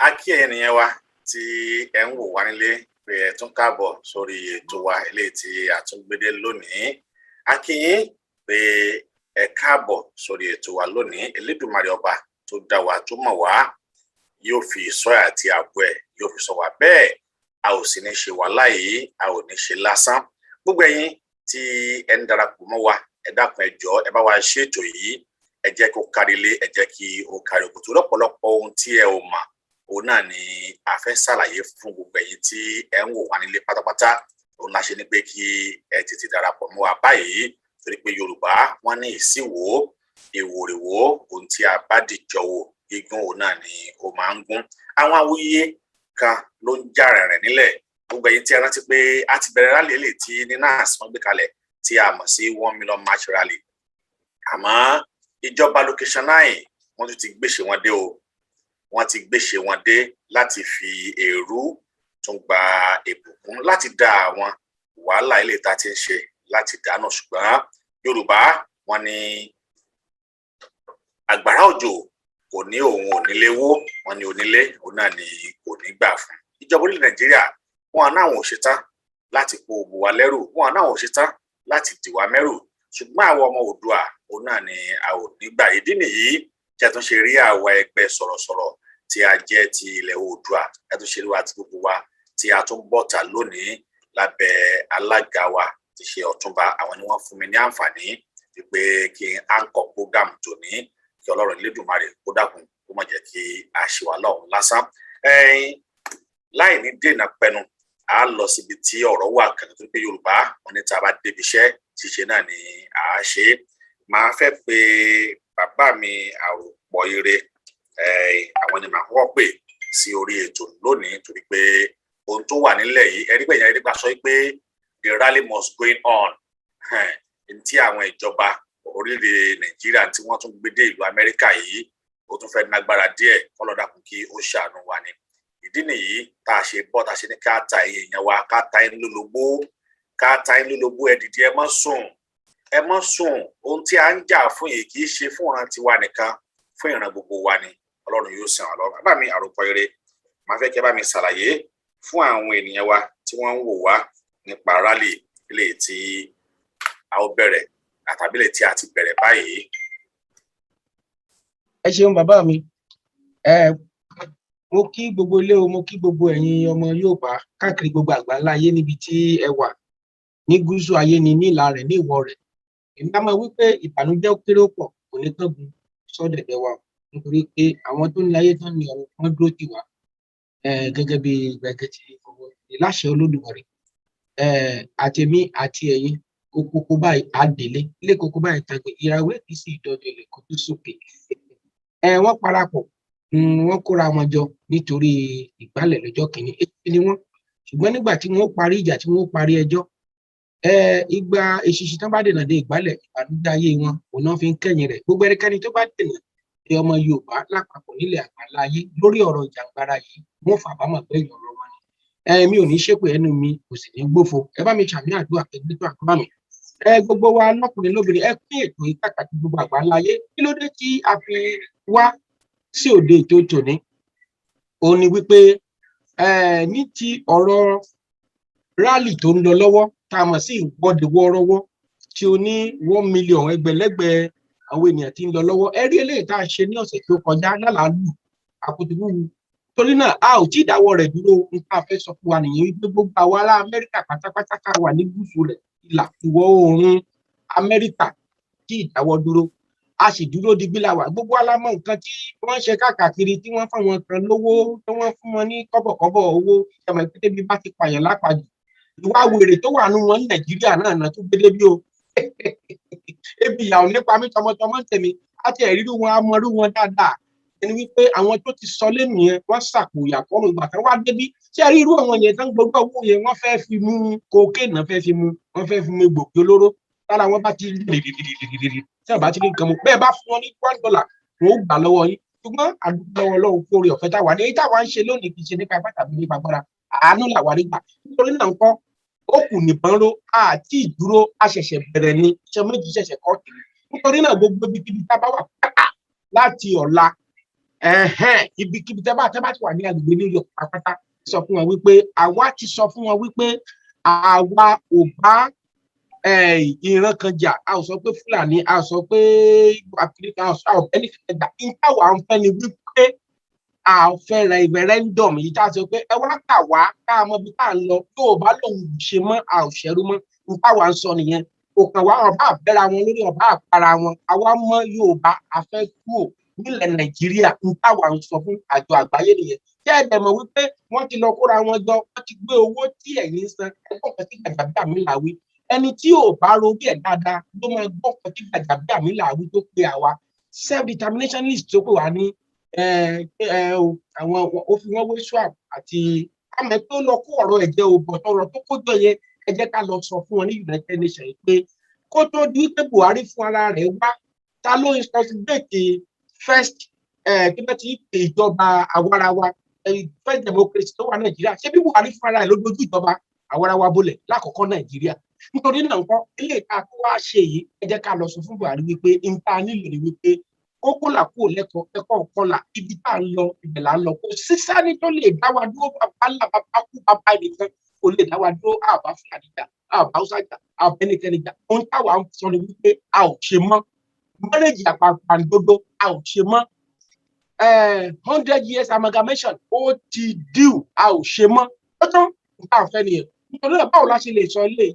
Aki ènìyàn wa tí ẹ ń wò wá nílé pé ẹ tún káàbọ̀ sórí ètò wa eléyìí tí a tún gbédé lónìí. A kí yín pé ẹ káàbọ̀ sórí ètò wa lónìí. Elédùmarè ọba tó dá wa tó mọ̀ wá yóò fi ìṣọ́ àti ààbò ẹ̀ yóò fi ṣọ́ wa bẹ́ẹ̀. A ò sì ní ṣe wàhálà yìí, a ò ní ṣe lásán. Gbogbo ẹ̀yin tí ẹ ń darapọ̀ mọ́ wa, ẹ dákun ẹ jọ̀ọ́ ẹ bá wa ṣe ètò yìí. Ẹ jẹ́ kó kárí ilé, ẹ jẹ́ kí ó kárí oko. Tó lọ́pọ̀lọpọ̀ ohun tí ẹ ò mọ̀ òun náà ni a fẹ́ ṣàlàyé fún gbogbo ẹ̀yin tí ẹ ń wò wá nílé pátápátá. Òun la ṣe ní pé kí ẹ tètè darapọ̀ mọ́ wa báyìí torí pé Yorùbá wọ́n ní ìsíwò ìwòrìwò ohun tí a bá dìjọ wò gígùn òun náà ni ó máa ń gún. Àwọn awuyé kan ló ń jà rẹ̀rẹ̀ nílẹ̀. Gbogbo ẹ̀yin tí ẹ rántí pé a ti bẹ̀rẹ̀ rálì eléyìí tí ní NAS wọ́n gbé kalẹ̀ tí a mọ̀ sí 1 million march rally. Àmọ́ ìjọba location 9 wọ́n tún ti gbéṣẹ́ wọn dé o. Wọ́n ti gbéṣẹ́ wọn dé láti fi èrú tún gba ìbùkún láti dá àwọn wàhálà ilé tá ti ń ṣe láti dáná. Ṣùgbọ́n Yorùbá wọ́n ní àgbàrá òjò kò ní òun onílé wó, wọ́n ní onílé òun náà ni kò ní gbà fún. Ìjọba orílẹ̀ Nàìjíríà wọn náà ò ṣetán láti kó gbogbo wa lẹ́rù, wọn náà ò ṣetán láti dì wá mẹ́rù. Ṣùgbọ́n àwọn ọmọ Oòduà òun náà ni a ò ní gbà. Ìdí nìyí tí a tún ṣe rí àwa ẹgbẹ́ sọ̀rọ̀sọ̀rọ̀ tí a jẹ́ ti ilẹ̀ Oòduà, a tún ṣe rí wa ti gbogbo wa tí a tún bọ́ta lónìí lábẹ́ alága wa ti ṣe Ọ̀túnba. Àwọn ni wọ́n fún mi ní àǹfààní pé kí n anchor program tòní, kí Ọlọ́run Elédùmarè kó dákun kó má jẹ́ kí a ṣe wà lọ́hùn lásán. Láì ní dènà pẹnu a lọ síbi tí ọ̀rọ̀ wà kan tó pé Yorùbá wọn ní tá a bá débi iṣẹ́ ṣíṣe náà ni a ṣe. Máa fẹ́ pé bàbá mi àròpọ̀ ire, àwọn ni màá kọ́kọ́ pè sí orí ètò lónìí torí pé ohun tó wà nílẹ̀ yìí ẹ̀rí pé ìyẹn nípa sọ pé the rally must go on. Tí àwọn ìjọba orílẹ̀ Nàìjíríà tí wọ́n tún gbé dé ìlú Amẹ́ríkà yìí ó tún fẹ́ nágbára díẹ̀ kọ́lọ́dàkùn kí ó ṣàánú wa ni. Ìdí nìyí tá a ṣe bọ́ tá a ṣe ní ká ta èèyàn wa, ká ta inú lólobó, ẹ dìde ẹ má sùn, ẹ má sùn. Ohun tí a ń jà fún yìí kì í ṣe fún ìran tiwa nìkan, fún ìran gbogbo wa ni. Ọlọ́run yóò sàn wá lọ́wọ́. Bàbá mi àròpọ̀ ire, màá fẹ́ kí ẹ bá mi ṣàlàyé fún àwọn ènìyàn wa tí wọ́n ń wò wá nípa rally eléyìí tí a ó bẹ̀rẹ̀ àtàbílẹ̀ tí a ti bẹ̀rẹ̀ báyìí. Ẹ ṣeun bàbá mi. Mo kí gbogbo ilé o, mo kí gbogbo ẹ̀yin ọmọ Yorùbá káàkiri gbogbo àgbáńlá ayé níbi tí ẹ wà, ní gúúsù ayé ni, ní ìlà rẹ̀, ní ìwọ̀ rẹ̀. Èmi á máa wí pé ìbànújẹ́ ó kéré ó pọ̀ kò ní kángun sọ́dẹ̀dẹ̀ wa nítorí pé àwọn tó ní ayé tán ni ọ̀run wọn dúró tì wá gẹ́gẹ́ bí gbẹ̀gẹ̀tì láṣẹ Olódùmarè. Àtèmi àti ẹ̀yin kókó báyìí àdélé, ilé kókó báyìí tàgbé ìràwé kì í sì dọdẹ lè kó tó sókè. Wọ́n parapọ̀, wọ́n kóra wọn jọ nítorí ìgbálẹ̀ lọ́jọ́ kìíní. Èyí ni wọ́n, ṣùgbọ́n nígbà tí wọ́n parí ìjà, tí wọ́n parí ẹjọ́, ìgbà èṣìṣì tán bá dènà dé ìgbálẹ̀, ìbànújẹ́ ayé wọn òun náà fi ń kẹ́yìn rẹ̀. Gbogbo ẹnikẹ́ni tó bá dènà dé ọmọ Yorùbá lápapọ̀ nílẹ̀ àgbáńlá ayé lórí ọ̀rọ̀ ìjàngbara yìí, wọ́n fàbámọ̀ pé èèyàn ọ̀rọ̀ wọn ni. Mi ò ní ṣépè, ẹnu mi kò sì ní gbófo. Ẹ bá mi ṣàmì àdúrà ẹgbẹ́ tó àdúrà mi. Gbogbo wa lọ́kùnrin lóbìnrin, ẹ pín ètò yìí káàkiri gbogbo àgbáńlá ayé. Kí ló dé tí a fi wá sí òde ètò tòní? Òun ni wípé ní ti ọ̀rọ̀ rally tó ń lọ lọ́wọ́ tá a mọ̀ sí ìwọ́de wọ́ọ́rọ́wọ́ tí ó ní 1 million ẹgbẹ̀lẹ́gbẹ̀ àwọn ènìyàn tí ń lọ lọ́wọ́ ẹ rí eléyìí tá a ṣe ní ọ̀sẹ̀ tó kọjá lálàálù àkùtùkù torí náà a ò tí ì dáwọ́ rẹ̀ dúró nǹkan a fẹ́ sọ fún wa nìyẹn wípé gbogbo àwa ará Amẹ́ríkà pátápátá ká wà ní gúúsù rẹ̀ ìlà ìwọ̀ oòrùn Amẹ́ríkà tí ìdáwọ́ dúró a sì dúró digbí la wà gbogbo alámọ̀ nǹkan tí wọ́n ṣe káàkiri tí wọ́n fáwọn kan lówó tí wọ́n fún wọn ní kọ́bọ̀kọ́bọ̀ owó ẹ̀mọ̀ ìpínlẹ̀ bí bá ti pààyàn lápàjù ìwà wèrè tó wà nù wọn ní Nàìjíríà náà tó gbé débi o ebi ìyàwó nípa mi tọmọtọmọ ń tẹ̀mí àti ẹ̀rírú wọn amọ̀rú wọn dáadáa ẹni wípé àwọn tó ti sọ lẹ́nu yẹn wọ́n ṣàpòyà kọ́rọ̀ ìgbà kan wá débi ṣé rí irú àwọn yẹn tán gbogbo owó yẹn wọ́n fẹ́ fi mú kokéènì náà fẹ́ fi mú wọ́n fẹ́ fi mú egbògi olóró lára wọn bá ti dìdìdìdìdìdì tí wọ́n bá ti ní nǹkan mú bẹ́ẹ̀ bá fún wọn ní $1 wọn ó gbà lọ́wọ́ yín ṣùgbọ́n àdúgbò lọ́wọ́ Ọlọ́run kórè ọ̀fẹ́ táwa ní èyí táwa ń ṣe lónìí kì í ṣe nípa pàtàkì nípa agbára àánú làwa rí gbà nítorí náà nǹkan ó kù nìbọn ró àti ìdúró àṣẹ̀ṣẹ̀ bẹ̀rẹ̀ ni iṣẹ́ méjì ṣẹ̀ṣẹ̀ kọ́ kiri nítorí náà gbogbo ibikíbi tá a bá wà pátá láti ọ̀la ibikíbi tẹ́ bá ti wà ní agbègbè New York pátá sọ fún wọn wípé àwa ti sọ fún wọn wípé àwa ò bá ìran kan jà a ò sọ pé Fúlàní a ò sọ pé Áfíríkà a ò sọ ẹni kẹta ìtawà ń fẹ́ ni wípé a fẹ́ referendum yìí tá a sọ pé ẹ wá kà wá ká mọ bí tá à ń lọ yóò bá lòun ṣe mọ́ a ò ṣẹ́rú mọ́ ìtawà ń sọ nìyẹn òkàn wa ọba àbẹ́ra wọn lórí ọba àpara wọn àwa mọ Yorùbá afẹ́ kúrò nílẹ̀ Nàìjíríà ìtawà ń sọ fún àjọ àgbáyé nìyẹn jẹ́ ẹ̀dẹ̀ mọ̀ wípé wọ́n ti lọ kóra wọn jọ wọ́n ti gbé owó tí ẹ̀yin san ẹ̀gbọ́n kan tí Gàjàbíàmílà wí ẹni tí ò bá rorí ẹ̀ dáadáa ló máa gbọ́ kan tí Gàjàbíàmílà wí tó pe àwa self determinationist tó pè wá ní àwọn òfin wọn wé swap àti àmọ́ tó lọ kó ọ̀rọ̀ ẹ̀jẹ̀ òbọ̀ tọrọ tó kójọ yẹn ẹ jẹ́ ká lọ sọ fún wọn ní United Nations pé kó tó di pé Buhari fún ara rẹ̀ wá ta ló instigate first kí bá ti pè ìjọba àwarawa first democracy tó wà Nàìjíríà ṣé bí Buhari fún ara rẹ̀ ló dojú ìjọba àwarawa bolẹ̀ lákọ̀ọ́kọ́ Nàìjíríà nítorí náà nǹkan ilé ìta tó wá ṣe yìí ẹ jẹ́ ká lọ sọ fún Buhari wípé nta nílò ni wípé kókó là kúrò lẹ́kọ̀ọ́ ẹ̀kọ́ ọ̀kọ́là ibi tá à ń lọ ibẹ̀ là ń lọ kò sí sáré tó lè dá wa dúró bàbá ńlá bàbá kú bàbá nìkan kò lè dá wa dúró àbá Fúlàní jà àbá Haúsá jà àbá ẹnikẹ́ni jà ohun táwa ń sọ ni wípé a ò ṣe mọ́ mọ́rẹ́jì àpapàǹdodo a ò ṣe mọ́ 100 years amalgamation ó ti díù a ò ṣe mọ́ ó tán nǹkan àfẹ́ nìyẹn nítorí náà báwo la ṣe lè sọ ilé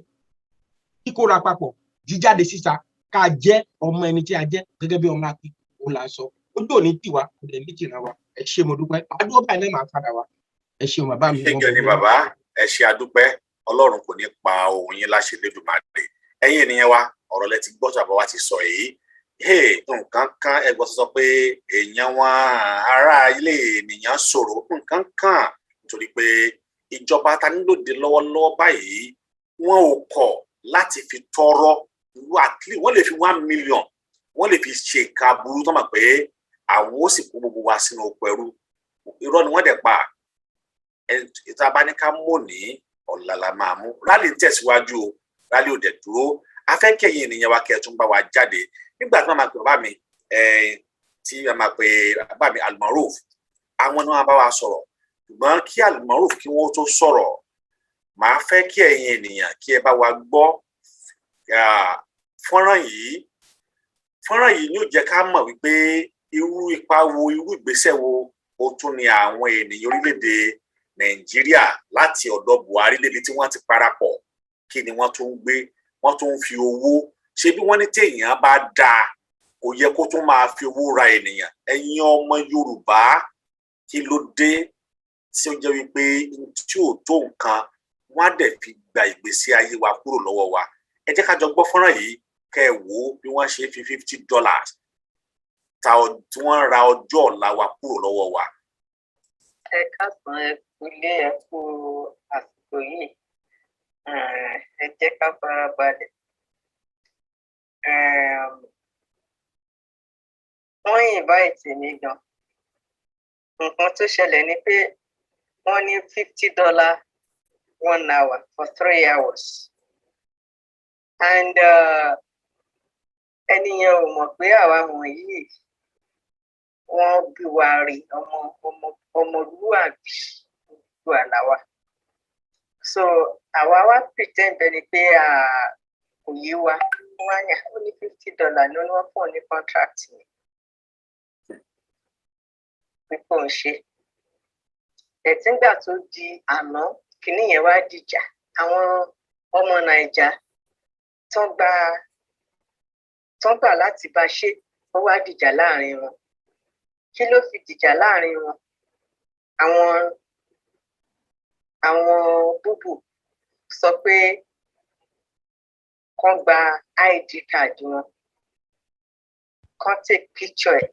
kíkóra papọ̀ jíjáde síta ká jẹ́ ọmọ ẹni tí a jẹ́ gẹ́gẹ́ bí ọmọ akí òun là ń sọ ojú òní tiwa kò dẹ̀ ní tìǹà wa ẹ ṣé mo dúpẹ́ àdúgbò báyìí náà máa padà wá ẹ ṣé o bàbá mi. ṣé ni bàbá ẹ ṣé adúpẹ́ Ọlọ́run kò ní pa ohùn yín láṣẹ lẹ́dùnmáre ẹ̀yin ènìyàn wa ọ̀rọ̀ lẹ ti gbọ́ tó àbáwá ti sọ èyí nǹkan kan ẹgbọ́n sọ pé èèyàn wọn ará ilé ènìyàn sọ̀rọ̀ nǹkan kan nítorí pé ìjọba ta nílòdì lọ́wọ́lọ́wọ́ báyìí wọn ò kọ̀ láti fi tọrọ wọ́n lè fi 1 million wọ́n lè fi ṣe nǹkan aburú tó mọ̀ pé àwọn ó sì kó gbogbo wa sínú oko ẹrú irọ́ ni wọ́n dẹ̀ pa ìta bá ní ká mọ̀ ní ọ̀la la máa mú rálì tẹ̀síwájú o rálì ò dẹ̀ dúró afẹ́kẹ̀yìn ènìyàn wa kẹ́ẹ̀tún bá wa jáde nígbà tí wọ́n máa pè bàbá mi tí wọ́n máa pè bàbá mi Almaroof àwọn ni wọ́n bá wa sọ̀rọ̀ ṣùgbọ́n kí Almaroof kí wọ́n tó sọ̀rọ̀ màá fẹ́ kí ẹ̀yin ènìyàn kí ẹ bá wa gbọ́ fọ́nrán yìí ni ó jẹ́ ká mọ̀ wípé irú ipa wo irú ìgbésẹ̀ wo ó tún ni àwọn ènìyàn orílẹ̀-èdè Nàìjíríà láti ọ̀dọ̀ Buhari débi tí wọ́n ti parapọ̀ kí ni wọ́n tún gbé wọ́n tún fi owó ṣe bí wọ́n ní téèyàn bá dáa kò yẹ kó tún máa fi owó ra ènìyàn ẹ̀yin ọmọ Yorùbá kí ló dé tí ó jẹ́ wípé tí ò tó nǹkan wọ́n á dẹ̀ fi gba ìgbésí ayé wa kúrò lọ́wọ́ wa ẹ jẹ́ ká jọ gbọ́ fọ́nrán yìí kẹ́ ẹ wò ó bí wọ́n ṣe fi $50 tí wọ́n ra ọjọ́ ọ̀la wa kúrò lọ́wọ́ wa. ẹ káàsán ẹ kú ilé ẹ kú àsìkò yìí ẹ jẹ́ ká fara balẹ̀. wọ́n invite mi gan nǹkan tó ṣẹlẹ̀ ni pé wọ́n ní $50 1 hour for 3 hours and ẹni yẹn ò mọ̀ pé àwa wọ̀nyí wọ́n bí wa rí ọmọlúwàbí ju àláwà so àwa wá pretend bẹ́ẹ̀ ni pé kò yé wa wọ́n á ní $50 ní wọ́n fún ní contract ni pípò ń ṣe ẹ̀tíngbà tó di àná kìíní yẹn wá dìjà àwọn ọmọ Nàìjà tán gbà láti bá ṣe ó wá dìjà láàrin wọn kí ló fi dìjà láàrin wọn àwọn búbù sọ pé kán gba ID card wọn kán take picture ẹ̀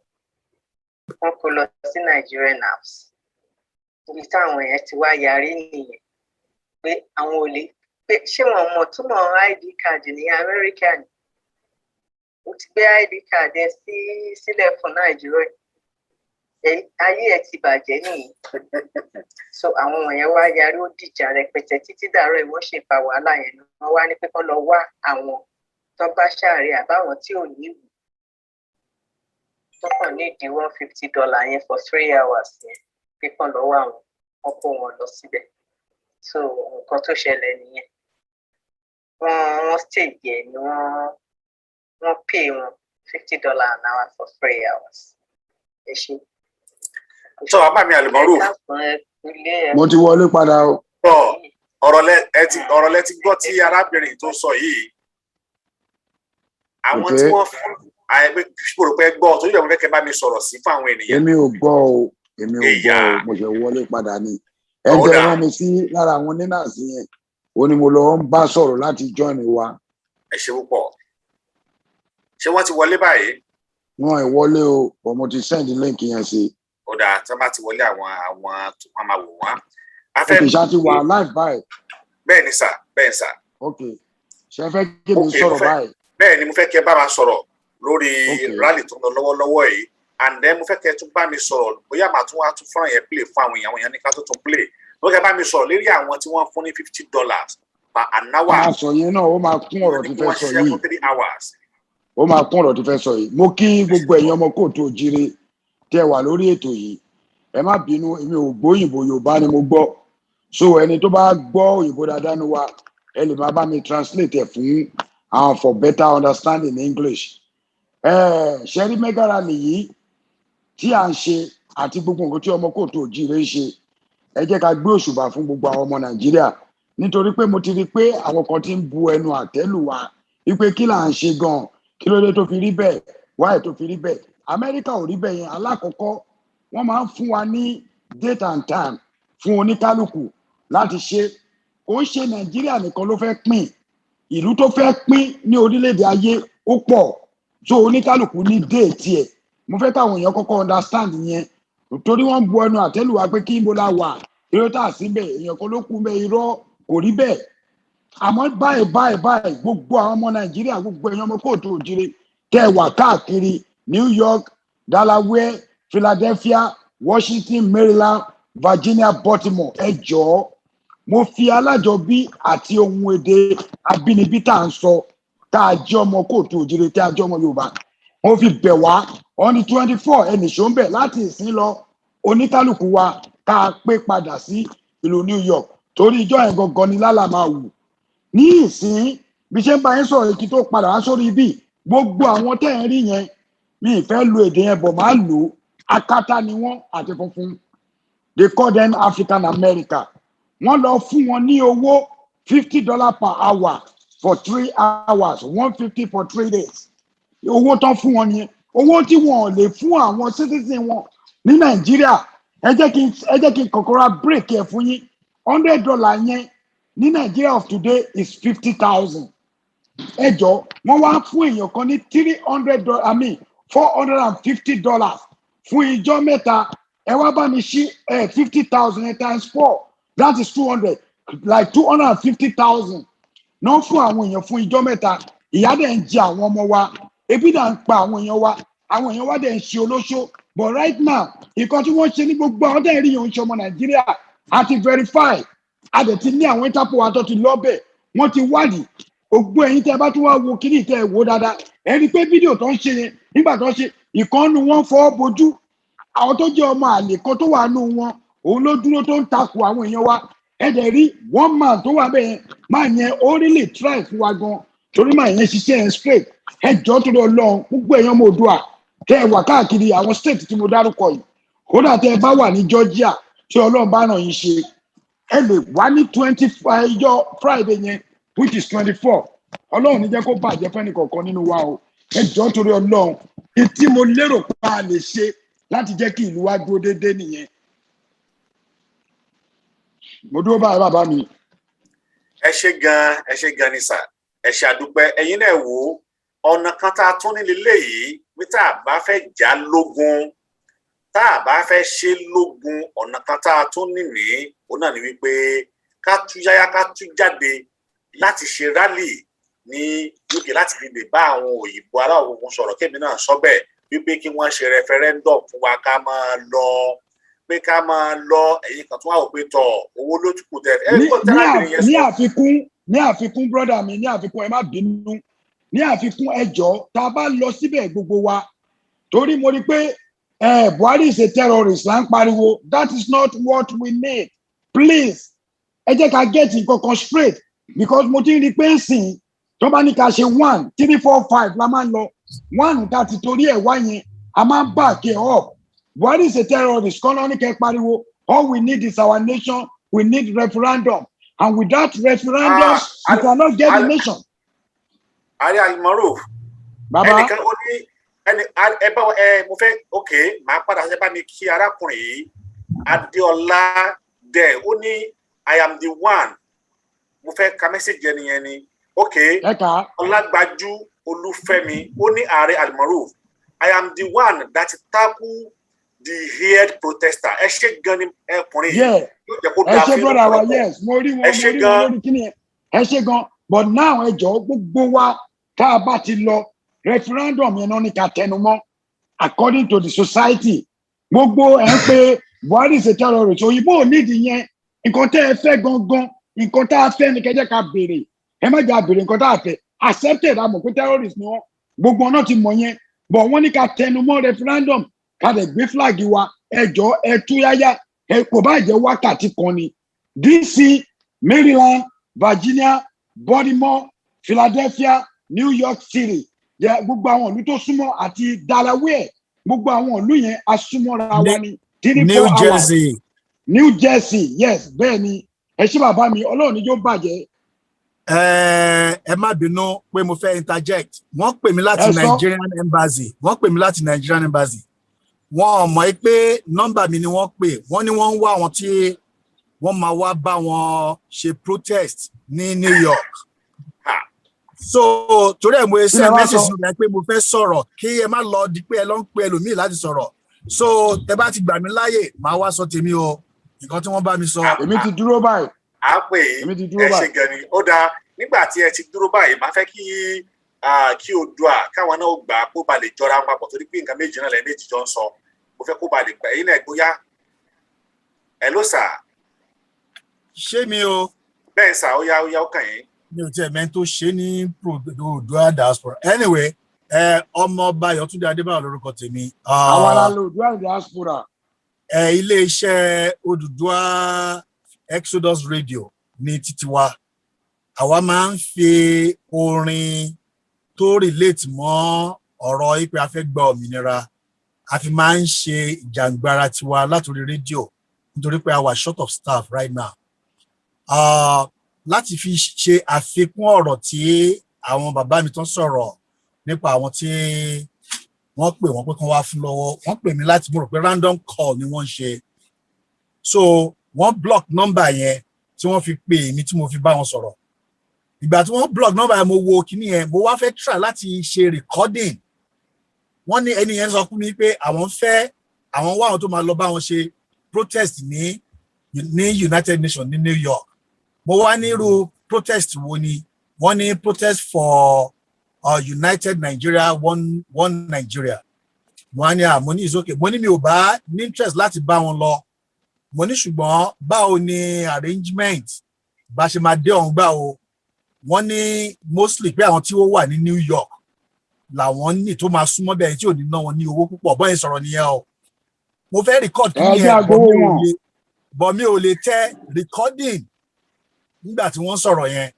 wọn kò lọ sí Nigerian house ibi táwọn yẹn ti wá yarí nìyẹn pé àwọn ò lè pé ṣé wọn mọ̀ túmọ̀ ID card ní Amẹ́ríkà ni ó ti gbé ID card ẹ sílẹ̀ fún Nàìjíríà ayé ẹ ti bàjẹ́ nìyí so àwọn wọ̀nyẹn wá yarí ó dìjà rẹpẹtẹ títí dàárọ̀ ẹ̀ wọ́n ṣe fa wàhálà yẹn wọ́n wá ní pé kán lọ wá àwọn tó bá ṣàárẹ̀ àbáwọn tí ò ní ìwé tó kàn ní ìdí $150 yẹn for 3 hours yẹn pé kán lọ wá àwọn wọ́n kó wọn lọ síbẹ̀ so nǹkan tó ṣẹlẹ̀ nìyẹn wọ́n stage yẹn ni wọ́n pay wọn $50 an hour for 3 hours ẹ ṣe. So bàbá mi àlùmọ́rù. Mo ti wọlé padà o. Ọ̀rọ̀ lẹ ti gbọ́ tí arábìnrin tó sọ yìí. Àwọn tí wọ́n fún àìpẹ́ ṣòro pé gbọ́ tó yẹ mo fẹ́ kẹ́ bá mi sọ̀rọ̀ sí fún àwọn ènìyàn. Èmi ò gbọ́ o. Mo ṣe wọlé padà ni. Ẹ jẹ́ rán mi sí lára àwọn nínàsí yẹn. Ó ní mo lọ ń bá sọ̀rọ̀ láti join wa. Ẹ ṣe púpọ̀. Ṣé wọ́n ti wọlé báyìí? Wọ́n ì wọlé o, but mo ti send link yẹn sí. Ó dáa tí wọ́n bá ti wọlé àwọn tó máa wò wá. Okay, ṣá ti wà live báyìí. Bẹ́ẹ̀ ni sà, bẹ́ẹ̀ sà. Okay, ṣe fẹ́ kí mi sọ̀rọ̀ báyìí. Bẹ́ẹ̀ ni mo fẹ́ kí ẹ bá wa sọ̀rọ̀ lórí rally tó ń lọ lọ́wọ́lọ́wọ́ yìí and then mo fẹ́ kí ẹ tún bá mi sọ̀rọ̀ bóyá màá tún wá tún fọ́nrán yẹn play fún àwọn èèyàn ní ká tó tún play. Mo fẹ́ kí ẹ bá mi sọ̀rọ̀ lórí àwọn tí wọ́n fún ní $50 per an hour. Máa sọ yẹn náà ó máa kún ọ̀rọ̀ tí fẹ́ sọ yìí. Ó máa kún ọ̀rọ̀ tí fẹ́ sọ yìí. Mo kí gbogbo ẹ̀yin ọmọ kóòtù òjire tẹ́ wà lórí ètò yìí. Ẹ má bínú, èmi ò gbọ́ òyìnbó, Yorùbá ni mo gbọ́. So ẹni tó bá gbọ́ òyìnbó dáadáa ní wa ẹ lè máa bá mi translate ẹ̀ fún for better understanding in English. Ṣẹ́rí mega rally yìí tí à ń ṣe àti gbogbo nǹkan tí ọmọ kóòtù òjire ń ṣe ẹ jẹ́ ká gbé òṣùbà fún gbogbo àwọn ọmọ Nàìjíríà nítorí pé mo ti rí pé àwọn kan ti ń bu ẹnu àtẹ́lù wa wípé kí là ń ṣe gan-an kí ló dé tó fi rí bẹ́ẹ̀ wáyé tó fi rí bẹ́ẹ̀ Amẹ́ríkà ò rí bẹ́ẹ̀ yẹn alákọ̀ọ́kọ́ wọ́n máa ń fún wa ní date and time fún oníkálukú láti ṣe kò ń ṣe Nàìjíríà nìkan ló fẹ́ pín ìlú tó fẹ́ pín ní orílẹ̀-èdè ayé ó pọ̀ so oníkálukú ní déètì ẹ̀ mo fẹ́ káwọn èèyàn kọ́kọ́ understand yẹn torí wọ́n bu ẹnu àtẹ́lù wa pé kí n bó la wà irọ́ tà síbẹ̀ èèyàn kan ló kú bẹ́ẹ̀ irọ́ kò rí bẹ́ẹ̀ àmọ́ báyìí gbogbo àwọn ọmọ Nàìjíríà gbogbo èèyàn ọmọ kóòtù òjire tẹ́ wà káàkiri New York, Delaware, Philadelphia, Washington, Maryland, Virginia, Baltimore ẹ jọ̀ọ́ mo fi alájọbí àti ohun èdè abínibí tá à ń sọ tá a jẹ́ ọmọ kóòtù òjire tá a jẹ́ ọmọ Yorùbá mo fi bẹ̀ wá on the 24 ẹnì ṣó ń bẹ̀ láti ìsín lọ oníkálukú wa ká pé padà sí ìlú New York torí ìjọ yẹn gangan ni lálà máa wù ní ìsín bí ṣe ń bá yín sọ̀rọ̀ kí tó padà wá sórí ibi gbogbo àwọn tẹ́ ń rí yẹn mi ì fẹ́ lo èdè yẹn bọ̀ máa lò ó akátá ni wọ́n àti funfun they call them African America wọ́n lọ fún wọn ní owó $50 per hour for 3 hours 150 for 3 days owó tán fún wọn nìyẹn owó tí wọn ò lè fún àwọn citizen wọn ní Nàìjíríà ẹ jẹ́ kí n kọ́kọ́rọ́ break ẹ̀ fún yín $100 yẹn ní Nàìjíríà of today is 50,000 ẹ jọ̀ọ́ wọ́n wá fún èèyàn kan ní $450 fún ìjọ mẹ́ta ẹ wá bá mi ṣí 50,000 times 4 that is 200 like 250,000 náà fún àwọn èèyàn fún ìjọ mẹ́ta ìyà dẹ̀ ń jẹ àwọn ọmọ wa ebi dà ń pa àwọn èèyàn wa dẹ̀ ń ṣe olóṣó but right now nǹkan tí wọ́n ṣe ní gbogbo àwọn dẹ̀ rí yòó ń ṣe ọmọ Nàìjíríà àti verify a dẹ̀ ti ní àwọn Interpol wa tó ti lọ́bẹ̀ wọ́n ti wádìí ògbó ẹ̀yin tẹ́ bá tún wá wo kíní tẹ́ ẹ wò dáadáa ẹ rí pé fídíò tó ń ṣe yẹn nígbà tó ń ṣe ìkànnù wọn fọ́ bojú àwọn tó jẹ́ ọmọ àlè kan tó wà nù wọn òun ló dúró tó ń takò àwọn èèyàn wa ẹ dẹ̀ rí one man tó wà bẹ́ẹ̀ máa yẹn ó really try fún wa gan torí máa yẹn ṣiṣẹ́ yẹn straight ẹjọ́ tó lọ lọ́hùn gbogbo èèyàn ọmọ Oòduà tẹ́ ẹ wà káàkiri àwọn state tí mo dárúkọ yìí kódà tẹ́ ẹ bá wà ní Georgia tí Ọlọ́run bá ràn yín ṣe ẹ lè wá ní 25 ọjọ́ Friday yẹn which is 24 Ọlọ́run ní jẹ́ kó bàjẹ́ fẹ́ni kọ̀ọ̀kan nínú wa o ẹjọ́ torí Ọlọ́run tí mo lérò pé a lè ṣe láti jẹ́ kí ìlú wa dúró déédéé nìyẹn mo dúró báyìí bàbá mi. ẹ ṣé gan ni sà ẹ ṣé àdúpẹ́ ẹ̀yin náà wò ọ̀nà kan tá a tún nílé léyìí bí tá a bá fẹ́ jà lógun tá a bá fẹ́ ṣe lógun ọ̀nà kan tá a tún nìní òun náà ni wípé ká tú yáyá ká tú jáde láti ṣe rálì ní UK láti fi lè bá àwọn òyìnbó aláwọ̀ funfun sọ̀rọ̀ kémi náà sọ bẹ́ẹ̀ wípé kí wọ́n ṣe referendum fún wa ká máa lọ pé ká máa lọ ẹ̀yin kan tún wà ó pé tọ̀ owó ló tún kù tẹ̀ ní àfikún brother mi ní àfikún ẹ má bínú ní àfikún ẹjọ́ tá a bá lọ síbẹ̀ gbogbo wa torí mo rí pé Buhari is a terrorist là ń pariwo that is not what we need please ẹ jẹ́ ká get nǹkan kan straight because mo ti rí pé ń sìn tó bá ní ká ṣe 1 3 4 5 la máa ń lọ 1 tá ti torí ẹ̀ wá yẹn a máa ń back it up Buhari is a terrorist kọ́ lọ́ní kẹ́ pariwo all we need is our nation we need referendum and without referendum we cannot get the nation. Ari Almaroof ẹnìkan ó ní ẹ bá mo fẹ́ okay màá padà ṣe bá mi kí arákùnrin yìí Adéọlá dẹ̀ ó ní I am the one mo fẹ́ ka mẹ́sẹ̀gì ẹnìyẹn ni okay Ọlágbájú Olúfẹ́mi ó ní Ààrẹ Almaroof I am the one that tackle the head protester ẹ ṣé gan ni ẹkùnrin yìí ẹ ṣé brother wa yes mo rí wọn lórí kíni ẹ ṣé gan but now ẹ jọ̀ọ́ gbogbo wa tá a bá ti lọ referendum yẹn náà ní ká tẹnu mọ́ according to the society gbogbo ẹ ń pé Buhari is a terrorist òyìnbó ò nídìí yẹn nǹkan tẹ́ ẹ fẹ́ gangan nǹkan tá a fẹ́ ni kẹjẹ ká béèrè ẹ má jà béèrè nǹkan tá a fẹ́ accepted àmọ́ pé terrorist ni wọ́n gbogbo ọ̀nà ti mọ̀ yẹn but wọ́n ní ká tẹnu mọ́ referendum ká dẹ̀ gbé flag wa ẹjọ́ ẹ tú yáyá ẹ kò bá jẹ́ wákàtí kan ni DC Maryland Virginia Baltimore Philadelphia New York City jẹ́ gbogbo àwọn ìlú tó súnmọ́ àti Delaware gbogbo àwọn ìlú yẹn asúnmọ́ra wa ni New Jersey yes bẹ́ẹ̀ ni ẹ ṣé bàbá mi Ọlọ́run ni yóò bàjẹ́. Ẹ má bínú pé mo fẹ́ interject wọ́n pè mí láti Nigerian Embassy wọ́n mọ̀ pé nọ́mbà mi ni wọ́n pè wọ́n ní wọ́n ń wá àwọn tí wọ́n máa wá bá wọn ṣe protest ní New York so torí ẹ̀ mo ṣe message rẹ̀ pé mo fẹ́ sọ̀rọ̀ kí ẹ má lọ di pé ẹ lọ ń pe ẹlòmíì láti sọ̀rọ̀ so tẹ bá ti gbà mí láàyè máa wá sọ tèmi o nǹkan tí wọ́n bá mi sọ. èmi ti dúró báyìí. a pè é ẹ ṣe gan ni ó dáa nígbà tí ẹ ti dúró báyìí máa fẹ́ kí Oòduà káwọn náà gbà kó ba lè jọra wọn papọ̀ torí pé nǹkan méjì náà lẹ́yìn méjì jọ ń sọ mo fẹ́ kó ba lè gbà ẹ̀yin náà gbóyá ẹ ló sà. ṣé mi o. bẹ́ẹ̀ sà ó yá ó kàn yín. mi ò tiẹ̀ mẹ́ni tó ṣe ní Oòduà diaspora anyway ọmọọba Yọ̀túndé Adébáyọ̀ lórúkọ tèmi. àwọn aláàlú Oòduà diaspora. ilé-iṣẹ́ Oòduà Exodus Radio ní títí wa àwa máa ń fi orin tó relate mọ́ ọ̀rọ̀ ìpè a fẹ́ gba òmìnira a fi máa ń ṣe ìjàngbara tiwa látòrí rédíò nítorí pé a wà short of staff right now láti fi ṣe àfikún ọ̀rọ̀ tí àwọn bàbá mi tán sọ̀rọ̀ nípa àwọn tí wọ́n pè wọ́n pé kán wá fún lọ́wọ́ wọ́n pè mí láti mo rò pé random call ni wọ́n ń ṣe so wọ́n block number yẹn tí wọ́n fi pè mí tí mo fi bá wọn sọ̀rọ̀ ìgbà tí wọ́n block number yẹn mo wo kíní yẹn mo wá fẹ́ try láti ṣe recording wọ́n ní ẹni yẹn sọ fún mi pé àwọn wá àwọn tó máa lọ bá wọn ṣe protest ní United Nations ní New York mo wá ní irú protest wo ni wọ́n ní protest for United Nigeria one Nigeria mo ní mo ní is okay mo ní mi ò bá ní interest láti bá wọn lọ mo ní ṣùgbọ́n báwo ni arrangement bá ṣe máa dé ọ̀hún gbà o wọ́n ní mostly pé àwọn tí ó wà ní New York làwọn ní tó máa súnmọ́ bẹ́ẹ̀ tí ò ní ná wọn ní owó púpọ̀ bọ́yìn sọ̀rọ̀ nìyẹn o mo fẹ́ record kí ni ẹ̀ bọ̀ mi ò lè tẹ recording nígbà tí wọ́n sọ̀rọ̀ yẹn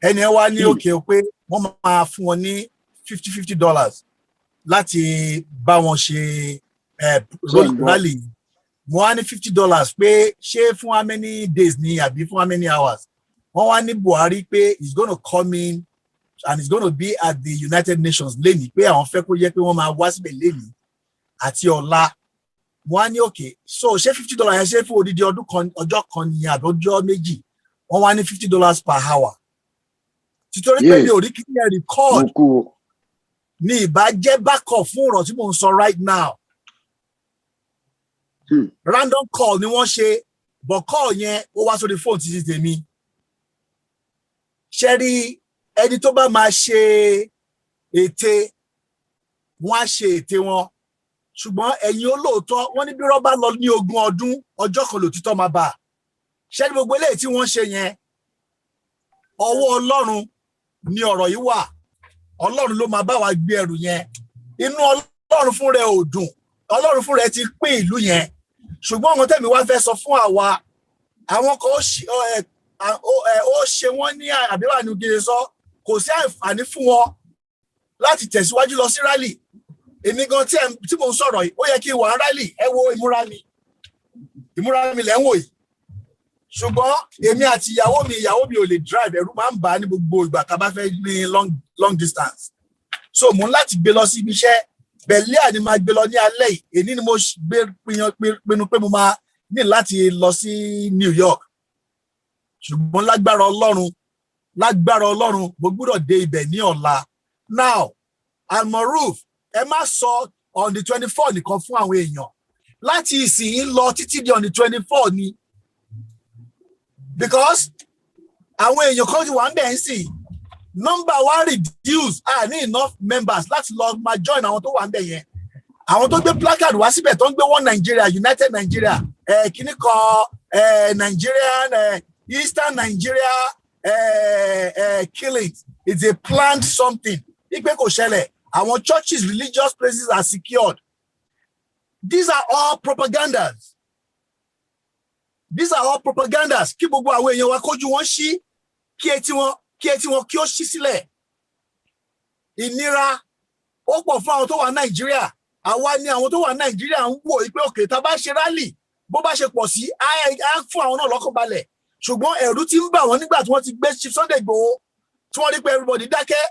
ẹni ẹ wá ní òkè pé wọ́n máa fún wọn ní $50 láti bá wọn ṣe rally. Wọ́n wá ní $50 pé ṣé fún how many days ni àbí fún how many hours. Wọ́n wá ní Buhari pé he's going to come in and he's going to be at the United Nations lẹ́ni pé àwọn fẹ́ kó jẹ́ pé wọ́n máa wá síbẹ̀ lẹ́ni àti ọ̀la. Wọ́n á ní okay, so ṣé $50 yẹn ṣe fún odidi ọjọ́ kan ní àbọ̀jọ́ méjì. Wọ́n wá ní $50 per hour. Títorí pé mi ò rí kí ní record ní ìbá jẹ́ backup fún ọ̀rọ̀ tí mò ń sọ right now. Random call ni wọ́n ṣe, but call yẹn ó wá sórí fóònù títí tèmi. Ṣé rí ẹni tó bá máa ṣe ète, wọ́n á ṣe ète wọn. Ṣùgbọ́n ẹ̀yin olóòótọ́, wọ́n ní bí rọ́bà lọ ní 20 ọdún, ọjọ́ kan lòtítọ́ máa bá. Ṣé ní gbogbo eléyìí tí wọ́n ṣe yẹn, ọwọ́ Ọlọ́run ni ọ̀rọ̀ yìí wà. Ọlọ́run ló máa bá wa gbé ẹrù yẹn. Inú Ọlọ́run fún rẹ̀ ò dùn. Ọlọ́run fún rẹ̀ ti pín ìlú yẹn. Ṣùgbọ́n àwọn tẹ́mi wá fẹ́ sọ fún àwa, àwọn kan ó ṣe wọ́n ní àbíwá ní ògiri sọ, kò sí àǹfààní fún wọn láti tẹ̀síwájú lọ sí rally. Èmi gan tí mo ń sọ̀rọ̀ yìí, ó yẹ kí n wà rally, ẹ wo ìmúra mi lẹ́ ń wò yìí. Ṣùgbọ́n èmi àti ìyàwó mi ò lè drive, ẹ̀rù máa ń bà á ní gbogbo ìgbà tá a bá fẹ́ ní long distance. So mo ń láti gbé lọ sí ibi iṣẹ́, bẹ̀lẹ́ ni máa gbé lọ ní alẹ́ yìí. Èní ni mo pinnu pé mo máa ní láti lọ sí New York. Ṣùgbọ́n lágbára Ọlọ́run mo gbọ́dọ̀ dé ibẹ̀ ní ọ̀la. Now, Almaroof, ẹ má sọ on the 24 nìkan fún àwọn èèyàn. Láti ìsìn lọ títí di on the 24 ni. Because àwọn èèyàn kan ti wà ń bẹ̀ ń sìn. Number wa reduce, ní enough members láti lọ máa join àwọn tó wà ń bẹ̀ yẹn. Àwọn tó gbé placard wá síbẹ̀ tó ń gbé One Nigeria, United Nigeria, kíní kan Nigerian, Eastern Nigeria killings. It's a planned something. Ìpè kò ṣẹlẹ̀. Àwọn churches, religious places are secured. These are all propagandas. Kí gbogbo àwọn èèyàn wa kójú wọn ṣí, kí etí wọn kí ó ṣí sílẹ̀. Ìnira ó pọ̀ fún àwọn tó wà Nàìjíríà. Àwa ni àwọn tó wà Nàìjíríà ń wò pé òkè tá bá ṣe rally, bó bá ṣe pọ̀ sí, á fún àwọn náà lọ́kàn balẹ̀. Ṣùgbọ́n ẹ̀rù ti ń bà wọ́n nígbà tí wọ́n ti gbé Chief Sunday Igboho, tí wọ́n rí pé everybody dákẹ́.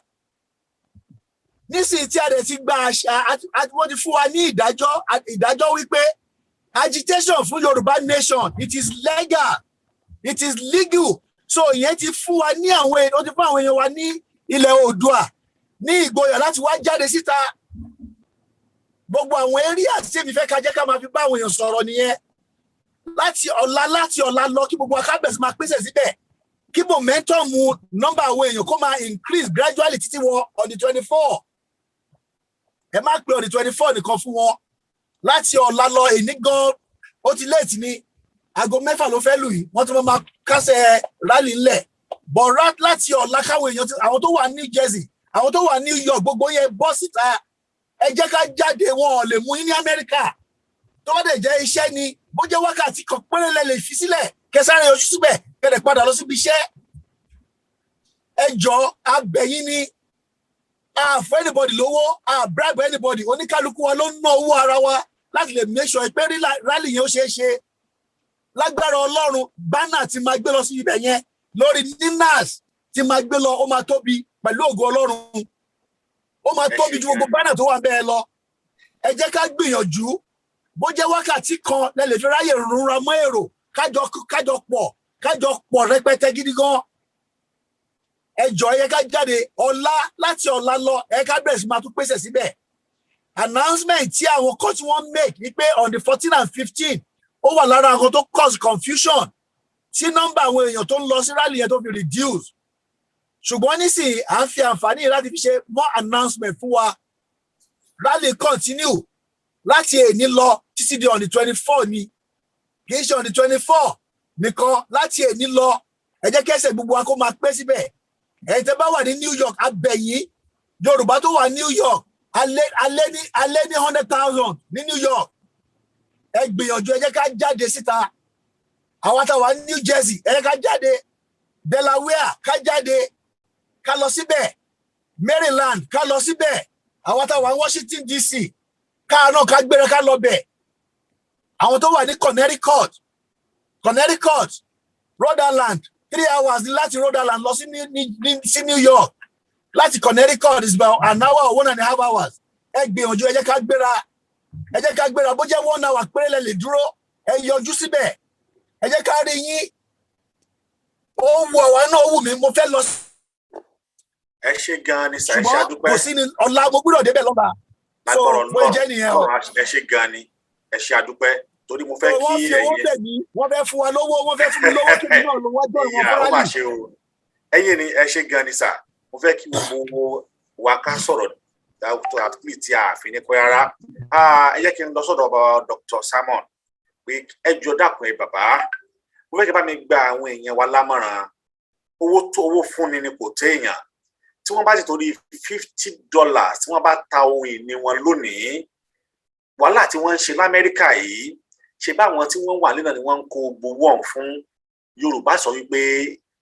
Nísìnyí tí a dẹ̀ ti gba wọ́n ti fún wa ní ìdájọ́ wípé agitation fún Yorùbá nation, it is legal, it is legal. So ìyẹn ti fún wa ní ó ti fún àwọn èèyàn wa ní ilẹ̀ Oòduà ní ìgboyà láti wá jáde síta. Gbogbo àwọn area tí èmi fẹ́ ká jẹ́ ká máa fi bá àwọn èèyàn sọ̀rọ̀ nìyẹn. Láti ọ̀la lọ kí gbogbo akábẹ̀sì máa pèsè síbẹ̀. Kí momentum number àwọn èèyàn kó máa increase gradually títí wọ on the 24. Ẹ má pè on the 24 nìkan fún wọn. Láti ọ̀la lọ èní gan ó ti late ní aago 6 ló fẹ́ lù yìí. Wọ́n tún máa kásẹ̀ rally ńlẹ̀. But láti ọ̀la káwọn èèyàn àwọn tó wà ní New Jersey, àwọn tó wà New York, gbogbo yẹn bọ́ síta. Ẹ jẹ́ ká jáde, wọn ò lè mú yín ní Amẹ́ríkà. Tó bá dẹ̀ jẹ́ iṣẹ́ ni, bó jẹ́ wákàtí kan péré lè fi sílẹ̀, kẹsàrẹ́ ojú síbẹ̀, kẹ̀dẹ̀ padà lọ síbi iṣẹ́. Ẹ jọ̀ọ́, a bẹ̀ yín ni, for anybody lówó, bribe anybody, oníkálukú wa ló ń ná owó ara wa láti lè make sure pé rally yẹn ó ṣeé ṣe. Lágbára Ọlọ́run, bánà tí máa gbé lọ sí ibẹ̀ yẹn lórí ninas tí máa gbé lọ, ó máa tóbi pẹ̀lú ògo Ọlọ́run. Ó máa tóbi ju gbogbo bánà tó wà bẹ́ẹ̀ lọ. Ẹ jẹ́ ká gbìyànjú, bó jẹ́ wákàtí kan lẹ lè fi ráyè rúnra mọ́ èrò, kájọ pọ̀ rẹpẹtẹ gidi gan. Ẹ jọ̀ọ́, ẹ ká jáde láti ọ̀la lọ, ẹ ká bẹ̀rẹ̀ sí máa tún pèsè síbẹ̀. Announcement tí àwọn kan tí wọ́n make ni pé on the 14 and 15 ó wà lára àwọn tó cause confusion tí nọ́mbà àwọn èèyàn tó ń lọ sí rally yẹn tó fi reduce. Ṣùgbọ́n nísìnyí à ń fi àǹfààní láti fi ṣe more announcement fún wa. Rally continue láti èní lọ títí di on the 24 ni. Kì í ṣe on the 24 nìkan, láti èní lọ. Ẹ jẹ́ kẹ́sẹ̀ gbogbo wa kó máa pẹ́ síbẹ̀. Ẹ̀yin tẹ́ bá wà ní New York, abẹ̀yìn Yorùbá tó wà New York, alẹ́ ní 100,000 ní New York. Ẹ gbìyànjú, ẹ jẹ́ ká jáde síta. Àwọn tá wà ní New Jersey, ẹ jẹ́ ká jáde. Delaware, ká jáde, ká lọ síbẹ̀. Maryland ká lọ síbẹ̀ àwọn táwọn wà Washington DC ká náà ká gbéra ká lọ bẹ̀ àwọn tó wà ní Connecticut Rhode Island 3 hours láti Rhode Island lọ sí New York láti Connecticut is about an hour or 1.5 hours ẹ gbìyànjú ẹ jẹ́ ká gbéra bó jẹ́ 1 hour péré lẹ lè dúró ẹ yọjú síbẹ̀ ẹ jẹ́ ká rí yín ó wù àwa náà wù mí mo fẹ́ lọ sí. ẹ ṣé gan ni sà ẹ ṣé àdúpẹ́ kò sí ni ọ̀la mo gbọ́dọ̀ débẹ̀ lọ́ba so mo jẹ́ nìyẹn o. ẹ ṣé gan ni ẹ ṣé àdúpẹ́ torí mo fẹ́ kí wọ́n fẹ́ fún wa lówó wọ́n fẹ́ fún mi lówó kí mi náà lọ wájú ọ̀run wọn fúnra mi. ẹ̀yin ni ẹ ṣé gan ni sà mo fẹ́ kí gbogbo wa ká sọ̀rọ̀ tó àtúntì tí a fi ní kọ́ rárá ẹ jẹ́ kí n lọ sọ́dọ̀ Dr. Simon pé ẹ jọ dákun ẹ bàbá mo fẹ́ kí bá mi gba àwọn èèyàn wa lámọ̀ràn owó fúnni ni kò téèyàn tí wọ́n bá ti torí $50 tí wọ́n bá ta ohun ìní wọn lónìí wàhálà tí wọ́n ń ṣe l'Amẹ́ríkà yìí ṣe báwọn tí wọ́n wà nílò ni wọ́n ń kó gbowó ọ̀hún fún. Yorùbá sọ wípé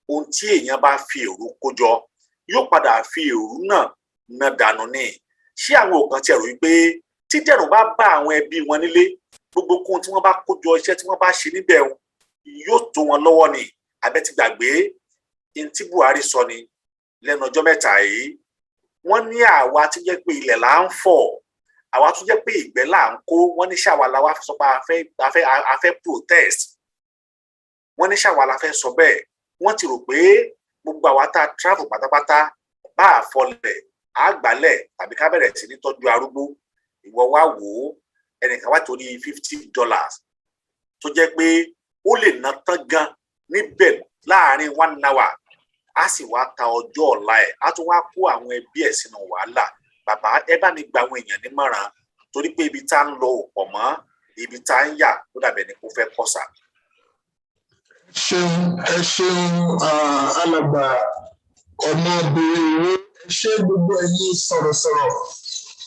ohun tí èèyàn bá fi èrú kójọ yóò padà fi èrú náà dànù ni. Ṣé àwọn òkan ti rò wípé tí dẹ̀rùn bá bá àwọn ẹbí wọn nílé gbogbo ohun tí wọ́n bá kójọ iṣẹ́ tí wọ́n bá ṣe níbẹ̀ yóò tó wọn lọ́wọ́ ni àbẹ́ ti gbàgbé in tí Buhari sọ ni lẹ́nu ọjọ́ mẹ́ta yìí wọ́n ní àwa tí jẹ́ pé ilẹ̀ là ń fọ̀ àwa tó jẹ́ pé ìgbẹ́ là ń kó wọ́n ní ṣàwa la wá sọ pé a fẹ́ protest wọ́n ní ṣàwa la fẹ́ sọ bẹ́ẹ̀ wọ́n ti rò pé gbogbo àwa tá a travel pátápátá bá a fọlẹ̀ a gbálẹ̀ tàbí ká bẹ̀rẹ̀ sí ní tọ́jú arúgbó ìwọ wá wò ó ẹnìkan wá torí $50 tó jẹ́ pé ó lè ná tán gan níbẹ̀ láàrin 1 hour a sì wá ta ọjọ́ ọ̀la ẹ̀ a tún wá kó àwọn ẹbí ẹ̀ sínú wàhálà. Bàbá ẹ bá mi gba àwọn èèyàn nímọ̀ràn torí pé ibi tá ń lọ òpọ̀ mọ́ ibi tá ń yà ó dàbẹ̀ ni kò fẹ́ kọ́ sà. ẹ ṣeun alàgbà ọmọbìnrin ẹ ṣé gbogbo ẹ̀yin sọ̀rọ̀sọ̀rọ̀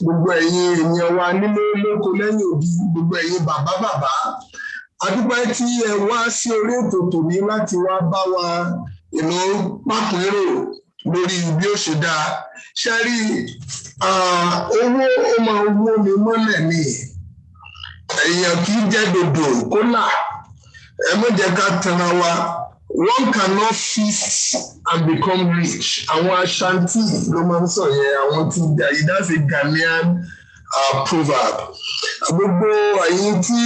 gbogbo ẹ̀yin èèyàn wa nílé lóko lẹ́yìn òbí gbogbo ẹ̀yin bàbá adúpẹ́ tí ẹ wá sí orí ètò tòní láti wá bá wa pápẹ́rò lórí bí ó ṣe dáa ṣe rí owó ó máa wó mi mọ́lẹ̀ ni èèyàn kì í jẹ́ dòdò kó là ẹ má jẹ́ ká tanra wa one cannot feast and become rich àwọn Ashanti ló máa ń sọ yẹn àwọn tí that's a Ghanaian proverb gbogbo ẹ̀yin tí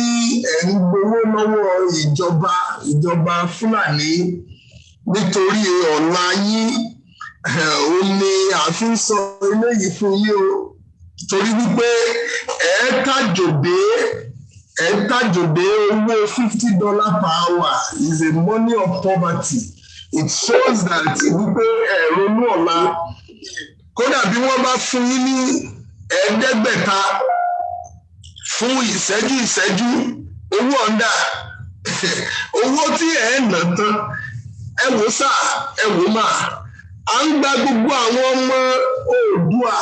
ẹ̀ ń gbowó lọ́wọ́ ìjọba Fúlàní nítorí ọ̀la yín ó ní àfin sọ eléyìí fún yín o torí wípé ẹ tàjòdè owó $50 per hour is a money of poverty. It shows that wípé ẹ ronú ọ̀la kódà bí wọ́n bá fún yín ní $500 fún ìṣẹ́jú owó ọ̀ndà owó tí ẹ̀ nà tán ẹ wò sá ẹ wò máa à ń gba gbogbo àwọn ọmọ Oòduà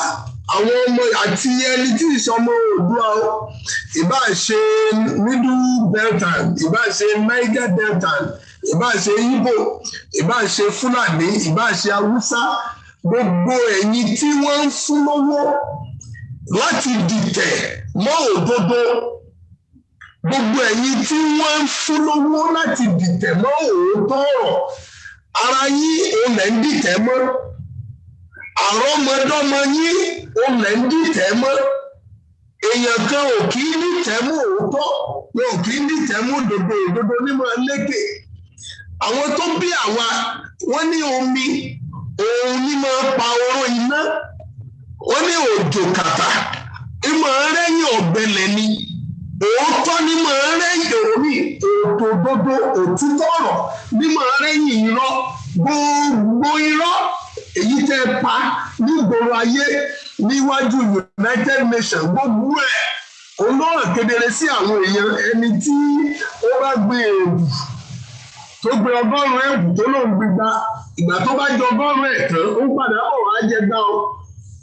àwọn ọmọ àti ẹni tí ìṣọmọ Oòduà ìbá ṣe Middle Delta ìbá ṣe Niger Delta ìbá ṣe Igbo ìbá ṣe Fúlàní ìbá ṣe Haúsá gbogbo ẹ̀yin tí wọ́n ń fún lówó láti dìtẹ̀ mọ́ òdodo gbogbo ẹ̀yin tí wọ́n ń fún lówó láti dìtẹ̀ mọ́ òótọ́ ọ̀rọ̀ ara yín òun lẹ̀ ń dìtẹ̀ mọ́ àrọ́mọdọ́mọ yín òun lẹ̀ ń dìtẹ̀ mọ́ èèyàn kan ò kì í dìtẹ̀ mọ́ òótọ́ wọn ò kì í dìtẹ̀ mọ́ òdodo ní máa lékè àwọn tó bí àwa wọ́n ní omi òun ní máa pa oró iná wọ́n ní òjò kàtà ìmọ̀ rẹ́yìn ọ̀gbẹ́lẹ̀ ni òótọ́ ní máa rẹ́yìn òní òdodo òtítọ́ ọ̀rọ̀ ní máa rẹ́yìn irọ́ gbogbo irọ́ èyí tẹ́ pa nígboro ayé níwájú United Nations gbogbo ẹ̀ olóòrùn kedere sí àwọn èèyàn ẹni tí ó bá gbé èèbù tó gbé 100 èèbù tó lóun gbígba ìgbà tó bá jẹ 100 ẹ̀ tán ó ń padà bọ̀ wá jẹ gbá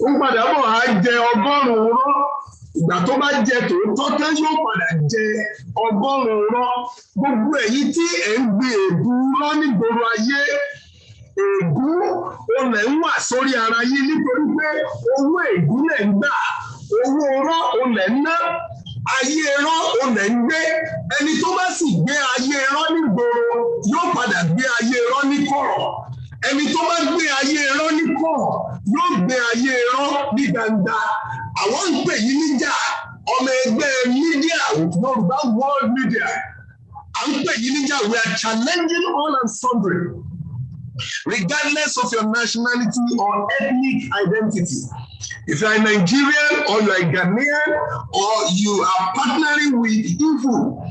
ó ń padà bọ̀ wá jẹ 100 rọ́ ìgbà tó bá jẹ tòótọ́ tán yóò padà jẹ 100 rọ́ gbogbo èyí tí ẹ̀ ń gbé èèbù rọ́ nígboro ayé ègún olè ń wà sórí ara yín nítorí pé owó ègún lè ń gbà, owó ọ̀rọ̀ olè ń ná, ayé ẹ̀rọ olè ń gbé. Ẹni tó bá sì gbé ayé ẹ̀rọ nígboro yóò padà gbé ayé ẹ̀rọ ní kọ̀rọ̀. Ẹni tó bá gbé ayé ẹ̀rọ ní kọ̀rọ̀ yóò gbé ayé ẹ̀rọ ní gbangba. Àwọn ń pè yín níjà ọmọ ẹgbẹ́ mídíà, Yorùbá world media. À ń pè yín níjà, we are challenging all and sundry, regardless of your nationality or ethnic identity. If you are a Nigerian or you are a Ghanaian or you are partnering with evil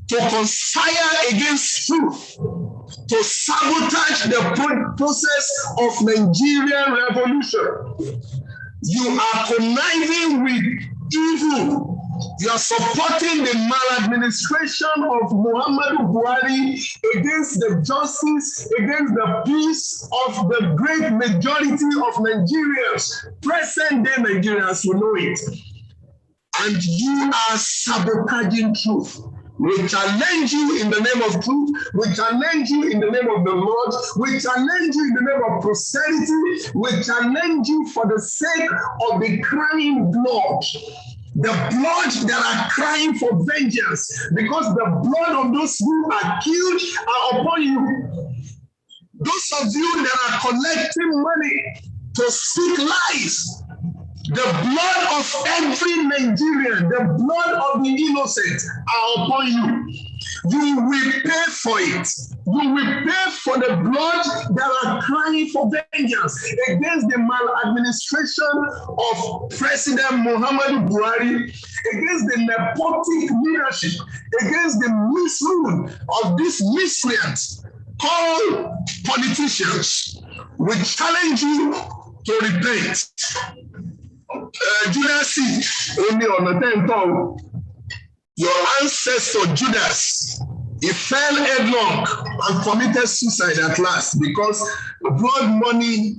to conspire against truth, to sabotage the process of Nigerian revolution, you are conniving with evil. You are supporting the maladministration of Muhammadu Buhari against the justice, against the peace of the great majority of Nigerians. Present-day Nigerians will know it. And you are sabotaging truth. We challenge you in the name of truth. We challenge you in the name of the Lord. We challenge you in the name of prosperity. We challenge you for the sake of the crying blood. The blood that are crying for vengeance, because the blood of those who are killed are upon you. Those of you that are collecting money to speak lies, the blood of every Nigerian, the blood of the innocent are upon you. You will pay for it. You will pay for the blood that are crying for vengeance against the maladministration of President Muhammadu Buhari, against the nepotic leadership, against the misrule of these miscreants called politicians. We challenge you to repent. Judas, only on the 10th, your ancestor Judas, he fell headlong and committed suicide at last because blood money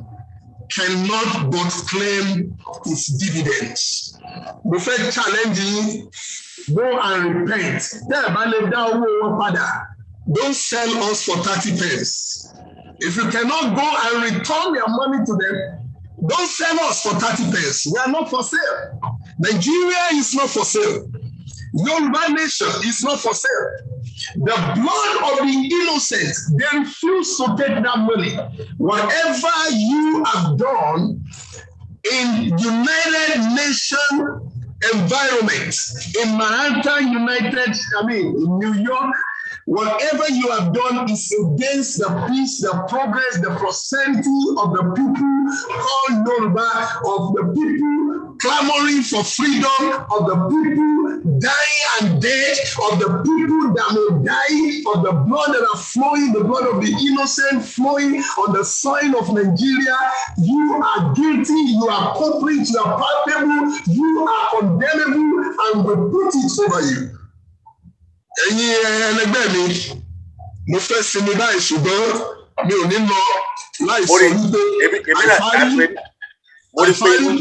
cannot but claim its dividends. We fẹ́ challenge you, go and repent. Don't sell us for 30 pence. If you cannot go and return your money to them, don't sell us for 30 pence. We are not for sale. Nigeria is not for sale. Yoruba nation is not for sale. The blood of the innocent, they refuse to take that money. Whatever you have done in United Nations environment, in Manhattan, in New York, whatever you have done is against the peace, the progress, the prosperity of the people called Yoruba, of the people clamoring for freedom, of the people dying and dead, of the people that will die, of the blood that are flowing, the blood of the innocent flowing on the soil of Nigeria. You are guilty, you are culprit, you are culpable, you are condemnable, and we put it over you. Ẹ̀yin ẹlẹgbẹ́ mi, mo fẹ́ sinmi báyìí ṣùgbọ́n mi ò ní lọ láì sọ wípé àìfárí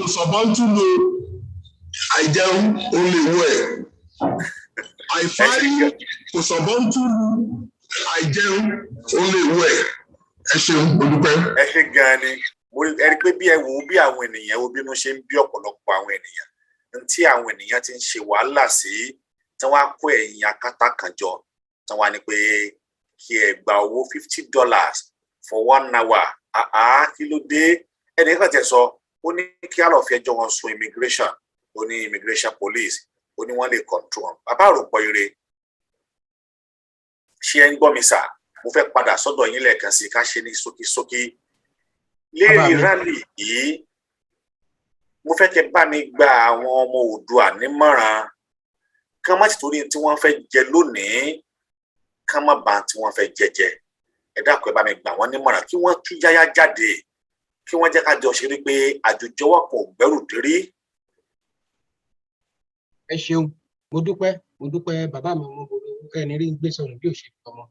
kò sọ̀bọ́n tún lo àìjẹun olè wọ ẹ̀. Àìfárí kò sọ̀bọ́n tún lo àìjẹun olè wọ ẹ̀. Ẹ ṣeun, mo dúpẹ́. Ẹ ṣe gan-an ni, mo rí pé bí ẹ wò ó bí àwọn ènìyàn wo bínú ṣe ń bí ọ̀pọ̀lọpọ̀ àwọn ènìyàn tí àwọn ènìyàn ti ń ṣe wàhálà sí. Tí wọ́n á kó ẹ̀yìn akátá kan jọ tí wọ́n á ní pé kí ẹ gba owó $50 for 1 hour. Kí ló dé? Ẹnì kan tẹ̀ sọ ó ní kí á lọ fi ẹjọ́ wọn sùn immigration, ó ní immigration police, ó ní wọ́n lè control wọn. Bàbá àròpọ̀ ire ṣé ẹ ń gbọ́ mi sà? Mo fẹ́ padà sọ́dọ̀ yín lẹ́ẹ̀kan sí ká ṣe ní ṣókíṣókí. Lérí rally yìí, mo fẹ́ kẹ́ bá mi gba àwọn ọmọ Oòduà nímọ̀ràn. Ká má ti torí tí wọ́n fẹ́ jẹ lónìí, ká má bà tí wọ́n fẹ́ jẹjẹ. Ẹ dákun ẹ bá mi gbà wọ́n nímọ̀ràn kí wọ́n tú yáyá jáde, kí wọ́n jẹ́ ká jọ ṣe rí pé àjòjọwọ́ kò gbẹ́rù dórí. Ẹ ṣeun, mo dúpẹ́ bàbá mi, mo borí ẹni rí ń gbé sọnù bí òṣèlú ọmọ.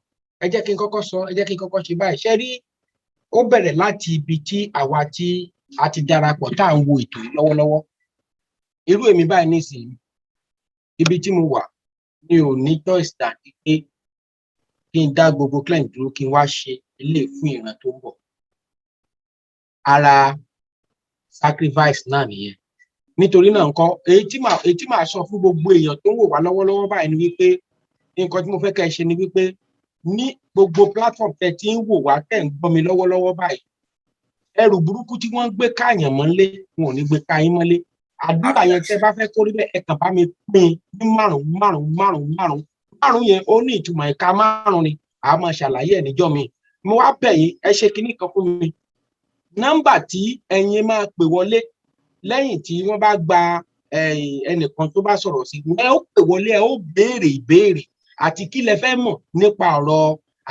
Ẹ jẹ́ kí n kọ́kọ́ ṣe báyìí. Ṣé rí, ó bẹ̀rẹ̀ láti ibi tí àwa tí a ti darapọ̀ tá à ń wo ètò yìí lọ́wọ́lọ́wọ́. Irú èmi báyìí nísìnyí, ibi tí mo wà mi ò ní choice dàbí pé kí n dá gbogbo client dúró kí n wá ṣe ilé fún ìran tó ń bọ̀. Ara sacrifice náà nìyẹn. Nítorí náà nǹkan èyí tí màá sọ fún gbogbo èèyàn tó ń wò wá lọ́wọ́lọ́wọ́ báyìí ni wípé nǹkan tí mo fẹ́ kẹ́ ẹ ṣe ni wípé ní gbogbo platform tẹ́ tí ń wò wá tẹ́ ń gbọ́ mi lọ́wọ́lọ́wọ́ báyìí, ẹrù burúkú tí wọ́n ń gbé káàyàn mọ́lé wọn ò ní gbé káyín mọ́lé. Àdúrà yẹn tẹ́ bá fẹ́ kó rí bẹ́ẹ̀ ẹ kàn bá mi pín ní márùn-ún yẹn ó ní ìtumọ̀ ìka márùn-ún ni a máa ṣàlàyé ẹ̀ níjọ́ mi. Mo wá bẹ̀ yín ẹ ṣe kinní kan fún mi. Nọ́mbà tí ẹ̀yin máa pè wọlé lẹ́yìn tí wọ́n bá gba ẹnìkan tó bá sọ̀rọ̀ sí ẹ ó pè wọlé ẹ ó béèrè ìbéèrè àti kí lẹ fẹ́ mọ̀ nípa ọ̀rọ̀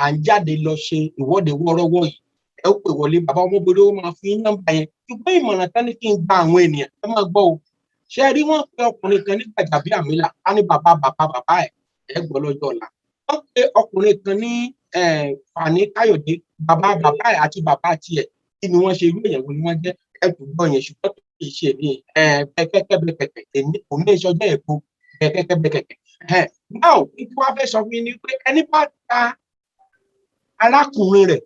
à ń jáde lọ ṣe ìwọ́de wọ́ọ́rọ́wọ́ yìí. Ẹ ó pè wọlé bàbá ọmọbìnrin ó máa fi nọ́mbà yẹn. Ṣùgbọ́n ìmọ̀ràn kan ní kí n gba àwọn ènìyàn ẹ máa gbọ́ o. Ṣé rí wọ́n pe ọkùnrin kan ní Gbajabiamila á ní bàbá ẹ gbọ́ lọ́jọ́ ọ̀la. Wọ́n pe ọkùnrin kan ní Fani Káyọ̀dé bàbá ẹ̀ àti bàbá tiẹ̀ kí ni wọ́n ṣe irú èèyàn wo ni wọ́n jẹ́ ẹ̀dùn gbọ́ yẹn ṣùgbọ́n kì í ṣe ní bẹ́ẹ̀kẹ́kẹ́ èmi kò ní ìṣọjọ́ èpo bẹ́ẹ̀kẹ́kẹ́. Now ìdí wàá fẹ́ sọ fún mi ni pé ẹni bá ta arákùnrin rẹ̀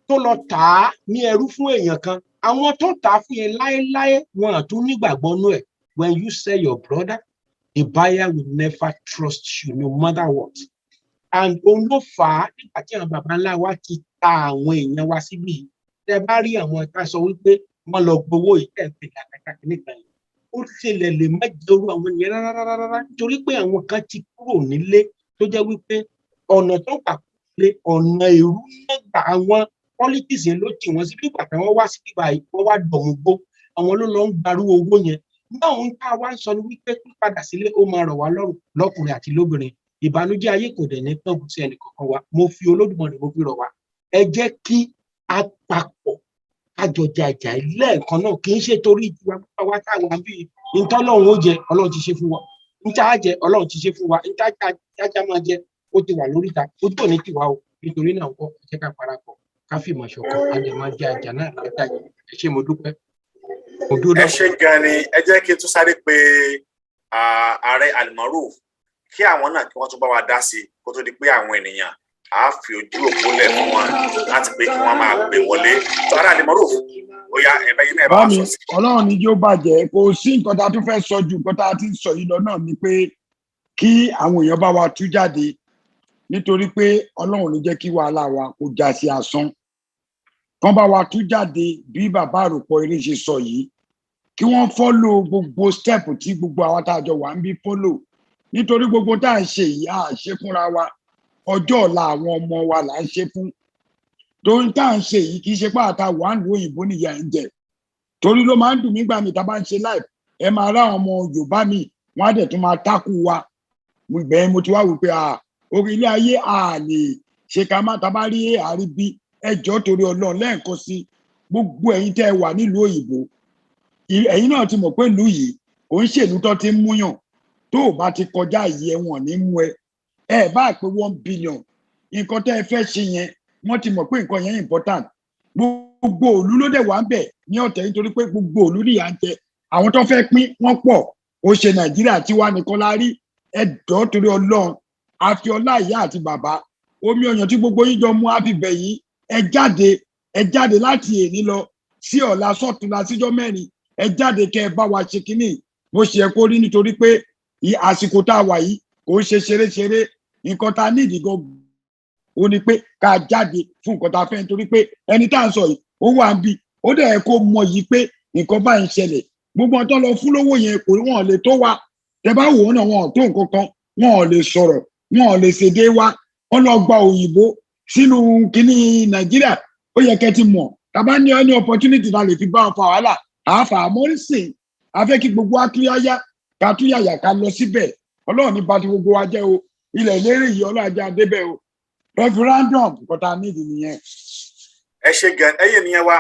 tó lọ tà á ní ẹrú fún èèyàn kan, àwọn tó tà á fún yẹn láéláé wọn àtún nígbàgbọ́ nú ẹ̀. When you sell your brother, the buyer will never trust you no matter what. And òun ló fà á nígbà tí àwọn baba ńlá wa ti ta àwọn èèyàn wa síbí. Tẹ bá rí àwọn ẹ̀ka sọ wípé wọ́n lọ gbowó ìtẹ̀pẹ̀ àkàkà nìkan yìí. Ó ṣẹlẹ̀ lè má jẹ́ orú àwọn ènìyàn rárá nítorí pé àwọn kan ti kúrò nílé tó jẹ́ wípé ọ̀nà tó gbà pé ọ̀nà èrú nígbà àwọn politics yẹn ló tì wọ́n sí nígbà tí wọ́n wá sí bíbá yìí wọ́n wá dọ̀mùgbó àwọn ló lọ ń gbarú owó yẹn. Náà ń ká wá ń sọ ní wípé pípadà sílé ó máa rọ̀ wá lọ́rùn lọ́kùnrin àti lóbìnrin. Ìbànújẹ́ ayé kò dẹ̀ ní tán sí ẹnì kankan wa. Mo fi Olódùmarè mo fi rọ̀ wá. Ẹ jẹ́ kí a papọ̀ kájọjà ìjà lẹ́ẹ̀kan náà kì í ṣe torí ìjọba pípa wá táwọn bí ìtọ́lọ́run ó jẹ Ọlọ́run ti ṣe fún wa. Níta á jẹ Ọlọ́run ti ṣe fún wa. Níta jájá máa jẹ ó ti wà lóríta ojú òní tiwa o. Nítorí náà kọ́ ẹ jẹ́ ká parapọ̀ ká fìmọ̀ ṣọ̀kan á lè máa jẹ àjà náà lájà yìí. Ẹ ṣé mo dúpẹ́. Ẹ ṣé gan ni ẹ jẹ́ kí n tún sáré pé ààrẹ Almaroof kí àwọn náà kí wọ́n tún bá wa dá sí kó tó di pé àwọn ènìyàn á fi ojú òpó lẹ̀ fún wọn láti pé kí wọ́n máa gbé wọlé. tó ààrẹ Almaroof ó yá ẹ̀bẹ̀ yìí náà bá wa sọ sí. Ọlọ́run ní yóò bàjẹ́ kò sí nǹkan tá a tún fẹ́ sọ ju nǹkan tá a ti ń sọ yìí lọ náà ni pé kí àwọn èèyàn bá wa tú jáde nítorí pé Ọlọ́run ní jẹ́ kí wàhálà wa kó já sí asán. Kán bá wa tú jáde bí bàbá àròpọ̀ eré ṣe sọ yìí kí wọ́n fọ́lò gbogbo step tí gbogbo àwọn tá a jọ wà ń bí fọ́lò nítorí gbogbo tá à ń ṣe yìí à ṣe fúnra wa ọjọ́ ọ̀la àwọn ọmọ wa là ń ṣe fún torí tá à ń ṣe yìí kì í ṣe pàtà wà ń lu òyìnbó nìyà ń jẹ torí ló máa ń dùn nígbà mi tá a bá ń ṣe live ẹ máa rá àwọn ọmọ Yorùbá mi wọn á dẹ̀ tún máa tákù wa ìgbẹ́yìn mo ti wá wò pé orí ilé ayé a lè ṣe ká má tá a bá rí àríbí ẹjọ́ torí Ọlọ́run lẹ́ẹ̀kan sí gbogbo ẹ̀yin tẹ́ ẹ wà nílùú òyìnbó ẹ̀yin náà ti mọ̀ pé ìlú yìí kò ń ṣèlú tó ti ń múyàn tó o bá ti kọjá yìí ẹ̀wọ̀n ní mú ẹ bá pé 1 billion nǹkan tẹ́ ẹ fẹ́ ṣe yẹn wọ́n ti mọ̀ pé nǹkan yẹn important gbogbo òlú ló dẹ̀ wá ń bẹ̀ ní ọ̀tẹ̀ nítorí pé gbogbo òlú nìyà ń jẹ àwọn tó fẹ́ pín wọ́n pọ̀ ó ṣe Nàìjíríà tiwa nìkan la rí ẹ̀dọ́ torí Ọlọ́run àfi ọlá ìyá àti bàbá omi ọyàn tí gbogbo yín jọ mú àfi bẹ̀ yìí ẹ jáde láti èní lọ sí ọ̀la sọ́túnla síjọ́ mẹ́rin ẹ jáde kẹ́ ẹ bá wa ṣe kínní bó ṣe kó rí nítorí pé àsìkò tá a wà yìí kò ń ṣe ṣeré nǹkan tá a ní ìdìgàn ó ní pé ká jáde fún nǹkan tá a fẹ́ nítorí pé ẹni tá à ń sọ yìí ó wà ń bí ó dẹ̀ kó mọ yìí pé nǹkan báyìí ń ṣẹlẹ̀ gbogbo ọ̀tọ́ lọ fún lówó yẹn kò wọ́n lè tó wa tẹ bá wò ó náà wọn ò tó nǹkan kan wọn ò lè sọ̀rọ̀ wọn ò lè ṣèdè wa wọn lọ gba òyìnbó sínú kínní Nàìjíríà ó yẹ kẹ́ ti mọ̀ tàbá ní ẹni opportunity ta lè fi bá wọn fa wàhálà àáfà àmọ́rísìn afẹ́ kí gbogbo akíyáyá ká túyàyà ká lọ síbẹ̀ Ọlọ́run ní bá ti gbogbo wa jẹ́ o ilẹ̀ ìlérí yìí ọlọ́àjà débẹ̀ o referendum kọta nídìí nìyẹn. ẹ ṣé gan ẹ̀yin nìyẹn wa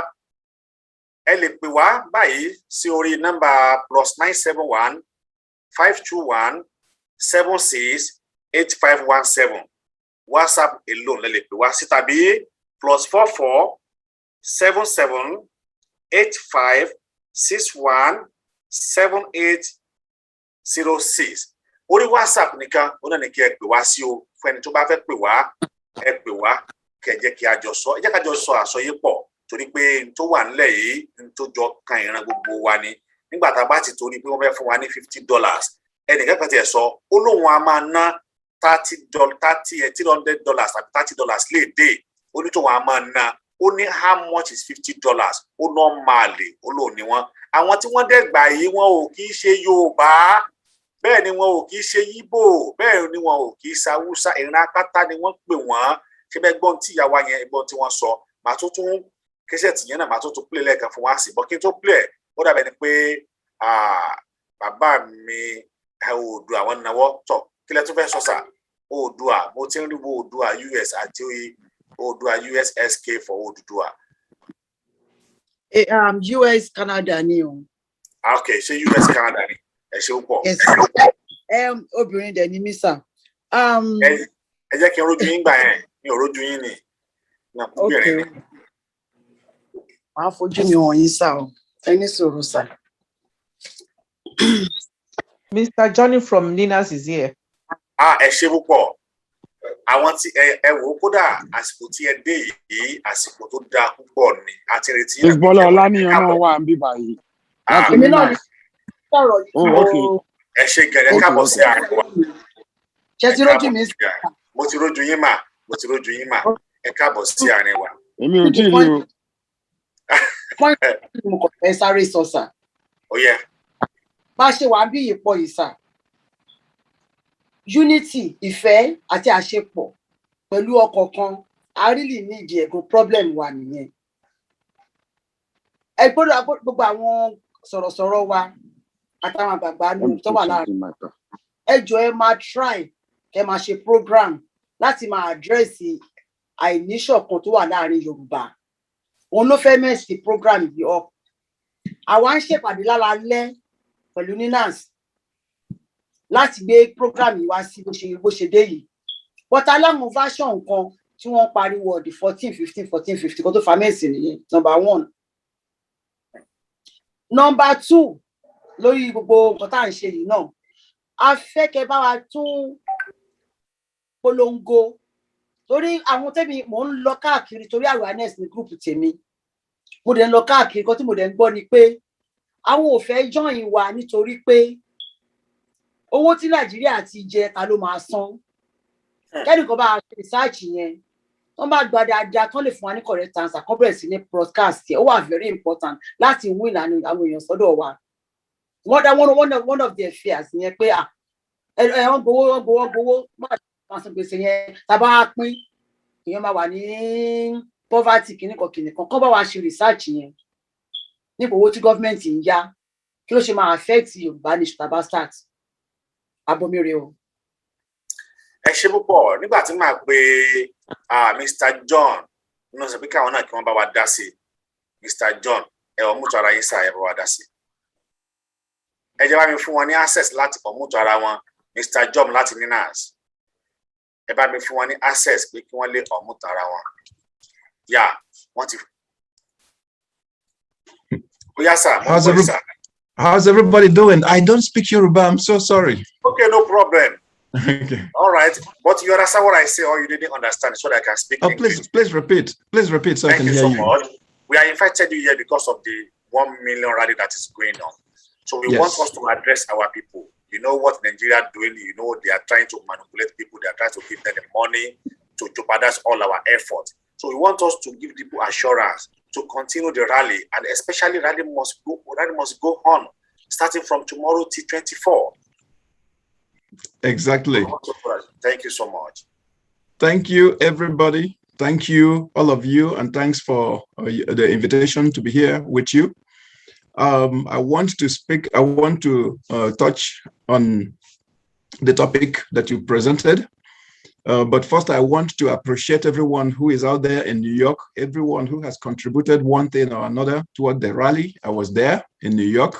ẹ lè pè wá báyìí sí orí nọ́mbà +971 521 768517 WhatsApp alone lẹ lè pè wá sí tàbí +44 77 85 61 7806 orí WhatsApp nìkan ó náà ní kí ẹ pè wá sí o fún ẹni tó bá fẹ́ pè wá ẹ pè wá kẹjẹ kí a jọ sọ ẹ jẹ́ ká jọ sọ àsọyé pọ̀ torí pé n tó wà nílẹ̀ yìí n tó jọ kan ìran gbogbo wa ni nígbà tá a bá ti torí pé wọ́n fẹ́ fún wa ní $50 ẹnìkan kan tiẹ̀ sọ ó lóun a máa ná $300 tàbí $30 lè dé ó ní tóun a máa ná ó ní how much is $50 ó ná máa lè ó lóun ní wọn àwọn tí wọ́n dẹ̀ gbà yìí wọn ò kì í ṣe Yorùbá bẹ́ẹ̀ ni wọn ò kì í ṣe Yíbò bẹ́ẹ̀ ni wọn ò kì í ṣe Haúsá ìran akátá ni wọ́n pè wọ́n ṣé bẹ́ẹ̀ gbọ́n tí ìyàwó yẹn gbọ́n tí wọ́n sọ màá tó tún kẹsẹ̀ tìyẹn náà màá tó tún play lẹ́ẹ̀kan fún wa sí bọ́ kí n tó play ó dàbẹ̀ ni pé bàbá mi Oòduà àwọn náwó tọ̀ kí lẹ tún fẹ́ sọ sà Oòduà mo ti ń rí Oòduà US àti Oòduà USSK for Oòduà. US Canada ni o. Okay, ṣé US Canada ni ẹ ṣe ń pọ̀. Obìnrin dẹ̀ ni mí sà. Ẹ jẹ́ kí n rójú yín gbà yẹn mi ò rójú yín ni okay màá fojú mi wọ̀nyí sá o ẹni sọ̀rọ̀ sá. Mr. Johnny from Ninas is here. Ẹ ṣe púpọ̀ àwọn tí ẹ wò ó kódà àsìkò tí ẹ dé yìí àsìkò tó dáa púpọ̀ ni àti retí. ìgbọ́lọ̀ ọláníyàn náà wà ń bí báyìí. èmi náà ní sọ̀rọ̀ yìí. Ẹ ṣe gẹ̀rẹ́ káàbọ̀ sí àárín wa. Ṣé ti rójú mi sí? Mo ti rójú yín mà ẹ káàbọ̀ sí àárín wa. Èmi ò tí ì rí o. Mo kàn fẹ́ sáré sọ sà. Ó yẹ. Bá a ṣe wà bí ìpọ̀ yìí sà. Unity, ìfẹ́ àti àṣepọ̀ pẹ̀lú ọ̀kọ̀ọ̀kan a really need ẹ̀gùn problem wà nìyẹn. Ẹ gbọ́dọ̀ gbogbo àwọn sọ̀rọ̀sọ̀rọ̀ wa àtàwọn àgbààgbà tó wà láàrin. Ẹ jọ̀ọ́ ẹ máa try kẹ́ máa ṣe program láti máa address àìníṣọ̀kan tó wà láàrin Yorùbá. Òun ló fẹ́ mẹ́sì program yìí up. Àwa ń ṣèpàdé lálálẹ́ pẹ̀lú Ninas láti gbé program yìí wá sí bó ṣe dé yìí. But aláwọn version kan tí wọ́n pariwo the 14-15 kó tó fa mẹ́sì nìyẹn number 1. Number 2 lórí gbogbo nǹkan tá à ń ṣe yìí náà a fẹ́ kẹ́ bá wa tún polongo torí àwọn tẹ́mi mò ń lọ káàkiri torí awareness ní group tèmi mo dẹ̀ ń lọ káàkiri kan tí mo dẹ̀ ń gbọ́ ni pé àwọn ò fẹ́ join wa nítorí pé owó tí Nàìjíríà ti jẹ ta ló máa san kẹ́nìkan bá ṣe research yẹn wọ́n bá gba dáadáa kán lè fún wa ní correct answer kán bẹ̀rẹ̀ sí ní broadcast yẹn ó wà very important láti win àwọn èèyàn sọ́dọ̀ wa one of their fears yẹn pé wọ́n gbowó máa san gbèsè yẹn tá bá pín èèyàn máa wà ní poverty kìnnìkan kán bá wa ṣe research yẹn nípa owó tí gọ́ọ̀mẹ̀ntì ń yá kí ló ṣe máa affect Yorùbá nation tá bá start abomire o. Ẹ ṣe púpọ̀ nígbà tí màá pe Mr. John nínú sọ pé káwọn náà kí wọ́n bá wa dá sí Mr. John ẹ ọmútu ara yín sáà ẹ bá wa dá sí ẹ jẹ́ bá mi fún wọn ní access láti ọmútu ara wọn Mr. John láti Ninas ẹ bá mi fún wọn ní access pé kí wọ́n lè ọmútu ara wọn yà wọ́n ti. Yes, sir. How's everybody doing? I don't speak Yoruba. I'm so sorry. Okay, no problem. Okay. All right. But you understand what I say or you didn't understand so that I can speak English. Please repeat. Please repeat so Thank I can you hear so much. We are invited you here because of the 1 million rally that is going on. So we want us to address our people. You know what Nigeria are doing. You know they are trying to manipulate people. They are trying to give them the money to jeopardize all our effort. So we want us to give people assurance to continue the rally, and especially rally must go on starting from tomorrow till 24. Exactly. Thank you so much. Thank you, everybody. Thank you, all of you, and thanks for the invitation to be here with you. I want to touch on the topic that you presented. But first, I want to appreciate everyone who is out there in New York, everyone who has contributed one thing or another toward the rally. I was there in New York,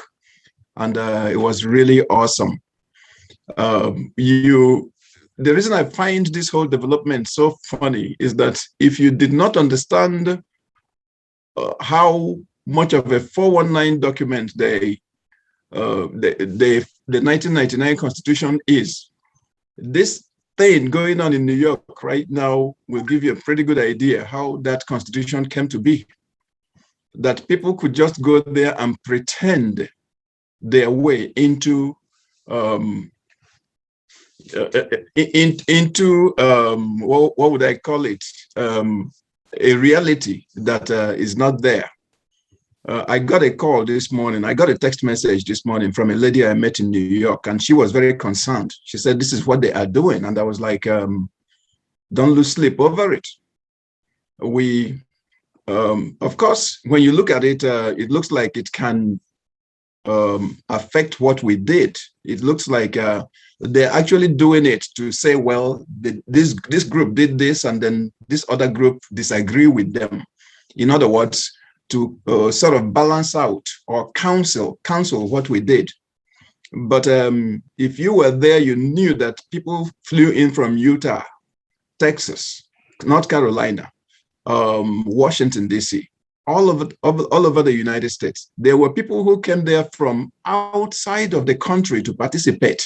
and it was really awesome. The reason I find this whole development so funny is that if you did not understand how much of a 419 document the 1999 Constitution is, this thing going on in New York right now will give you a pretty good idea how that constitution came to be. That people could just go there and pretend their way into what would I call it? A reality that is not there. I got a call this morning. I got a text message this morning from a lady I met in New York, and she was very concerned. She said, "This is what they are doing." And I was like, don't lose sleep over it. We, of course, when you look at it, it looks like it can affect what we did. It looks like they're actually doing it to say, well, this group did this, and then this other group disagree with them. In other words, to sort of balance out or counsel what we did. But if you were there, you knew that people flew in from Utah, Texas, North Carolina, Washington, D.C., all over the United States. There were people who came there from outside of the country to participate.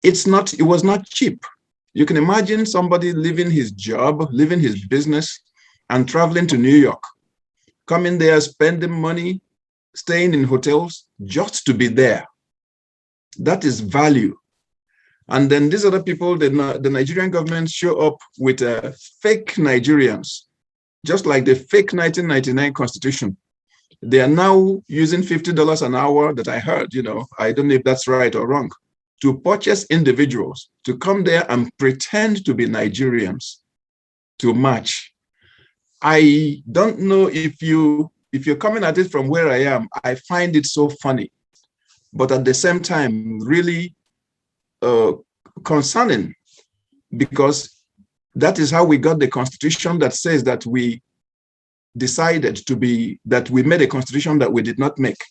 It was not cheap. You can imagine somebody leaving his job, leaving his business, and traveling to New York, coming there, spending money, staying in hotels just to be there. That is value. And then these other people, the Nigerian government show up with fake Nigerians, just like the fake 1999 constitution. They are now using $50 an hour that I heard, I don't know if that's right or wrong, to purchase individuals to come there and pretend to be Nigerians to match. I don't know if you're coming at it from where I am. I find it so funny, but at the same time, really concerning, because that is how we got the constitution that says that we decided that we made a constitution that we did not make,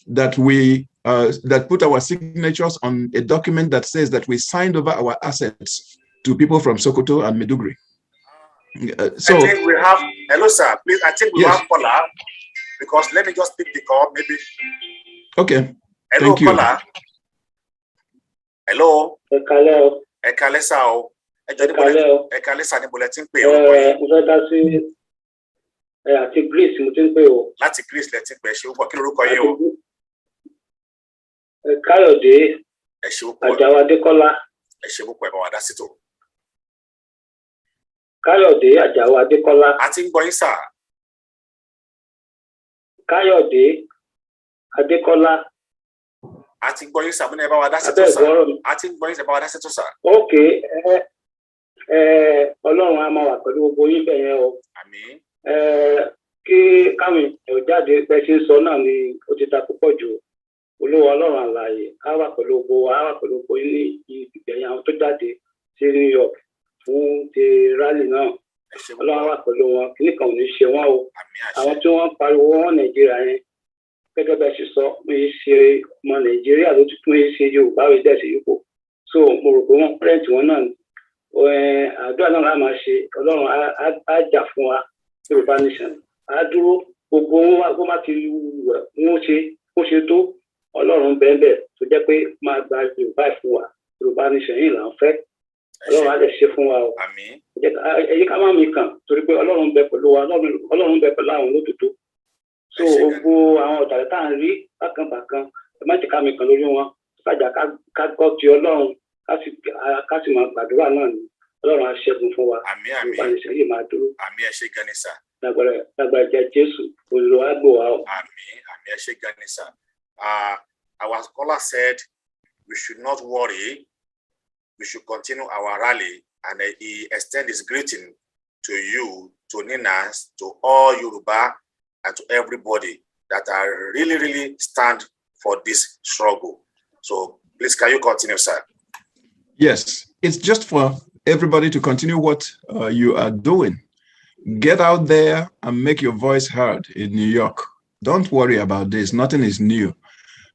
that we that put our signatures on a document that says that we signed over our assets to people from Sokoto and Maiduguri. So I think we have, hello sir, please, I think we yes. have caller, because let me just pick the call, maybe. Okay, hello, thank you. Caller. Hello. Hello. Ẹ̀kálẹ́ sà o. Ẹ̀kálẹ́ sà ní bulletin pé o. Mo fẹ́ dá sí àti Greece mo ti ń pè o. Láti Greece lẹ ti ń pè ṣe púpọ̀, kí lorúkọ yín o? Káyọ̀dé ẹ ṣe púpọ̀. Àjàó Adékọ́lá. Ẹ ṣe púpọ̀, ẹ bá wa dá sí tò. Káyọ̀dé Àjàó Adékọ́lá. A ti ń gbọ́ yín sà. Káyọ̀dé Adékọ́lá. A ti ń gbọ́ yín sà, mo ní ẹ bá wa dá sí tò sà. A ti ń gbọ́ yín sà, ẹ bá wa dá sí tò sà. Ok, Ọlọ́run á máa wà pẹ̀lú gbogbo yín bẹ̀ yẹn o. Àmín. Kí káwọn èèyàn jáde pẹ́ sí sọ náà ni ó ti ta púpọ̀ jù. Olúwa Ọlọ́run àlàyé á wà pẹ̀lú gbogbo wa, á wà pẹ̀lú gbogbo yín ní ìgbẹ̀yìn àwọn tó jáde sí New York fún ti rally náà. Ọlọ́run á wà pẹ̀lú wọn, kíní kan ò ní ṣe wọ́n o. Àwọn tí wọ́n pariwo wọn Nàìjíríà yẹn gẹ́gẹ́ bẹ́ẹ̀ ṣe sọ, wọ́n yìí ṣe ọmọ Nàìjíríà ló tún yìí ṣe Yorùbá rẹ̀ dẹ̀ sí yípo. So mo rò pé wọ́n pẹ́rẹ́ǹtì wọn náà àdúrà náà máa ṣe, Ọlọ́run á jà fún wa Yorùbá nation. Á dúró gbogbo wọn má ti wọ́n ṣe tó Ọlọ́run bẹ́ẹ̀ tó jẹ́ pé máa gba Yorùbá fún wa. Yorùbá nation yìí là ń fẹ́. Ọlọ́run á lè ṣe fún wa o. Àmín. Ẹ jẹ́ ká má mi kàn torí pé Ọlọ́run bẹ pẹ̀lú wa, Ọlọ́run bẹ pẹ̀lú àwọn olódodo. So gbogbo àwọn ọ̀dàlẹ̀ tá à ń rí bákan ẹ má jẹ́ ká mi kàn lórí wọn. Sájà ká gbọ́ ti Ọlọ́run ká sì máa gbàdúrà náà ni Ọlọ́run á ṣẹ́gun fún wa. Àmín àmín. Yorùbá nation yìí máa dúró. Àmín, ẹ ṣé gan ni sà. Lágbára Jésù Olúwa á gbọ́ wa o. Àmín àmín, ẹ ṣé gan ni sà. Our scholar said we should not worry, we should continue our rally, and he extends his greeting to you, to Ninas, to all Yoruba, and to everybody that are really stand for this struggle. So please, can you continue, sir? Yes, it's just for everybody to continue what you are doing. Get out there and make your voice heard in New York. Don't worry about this. Nothing is new.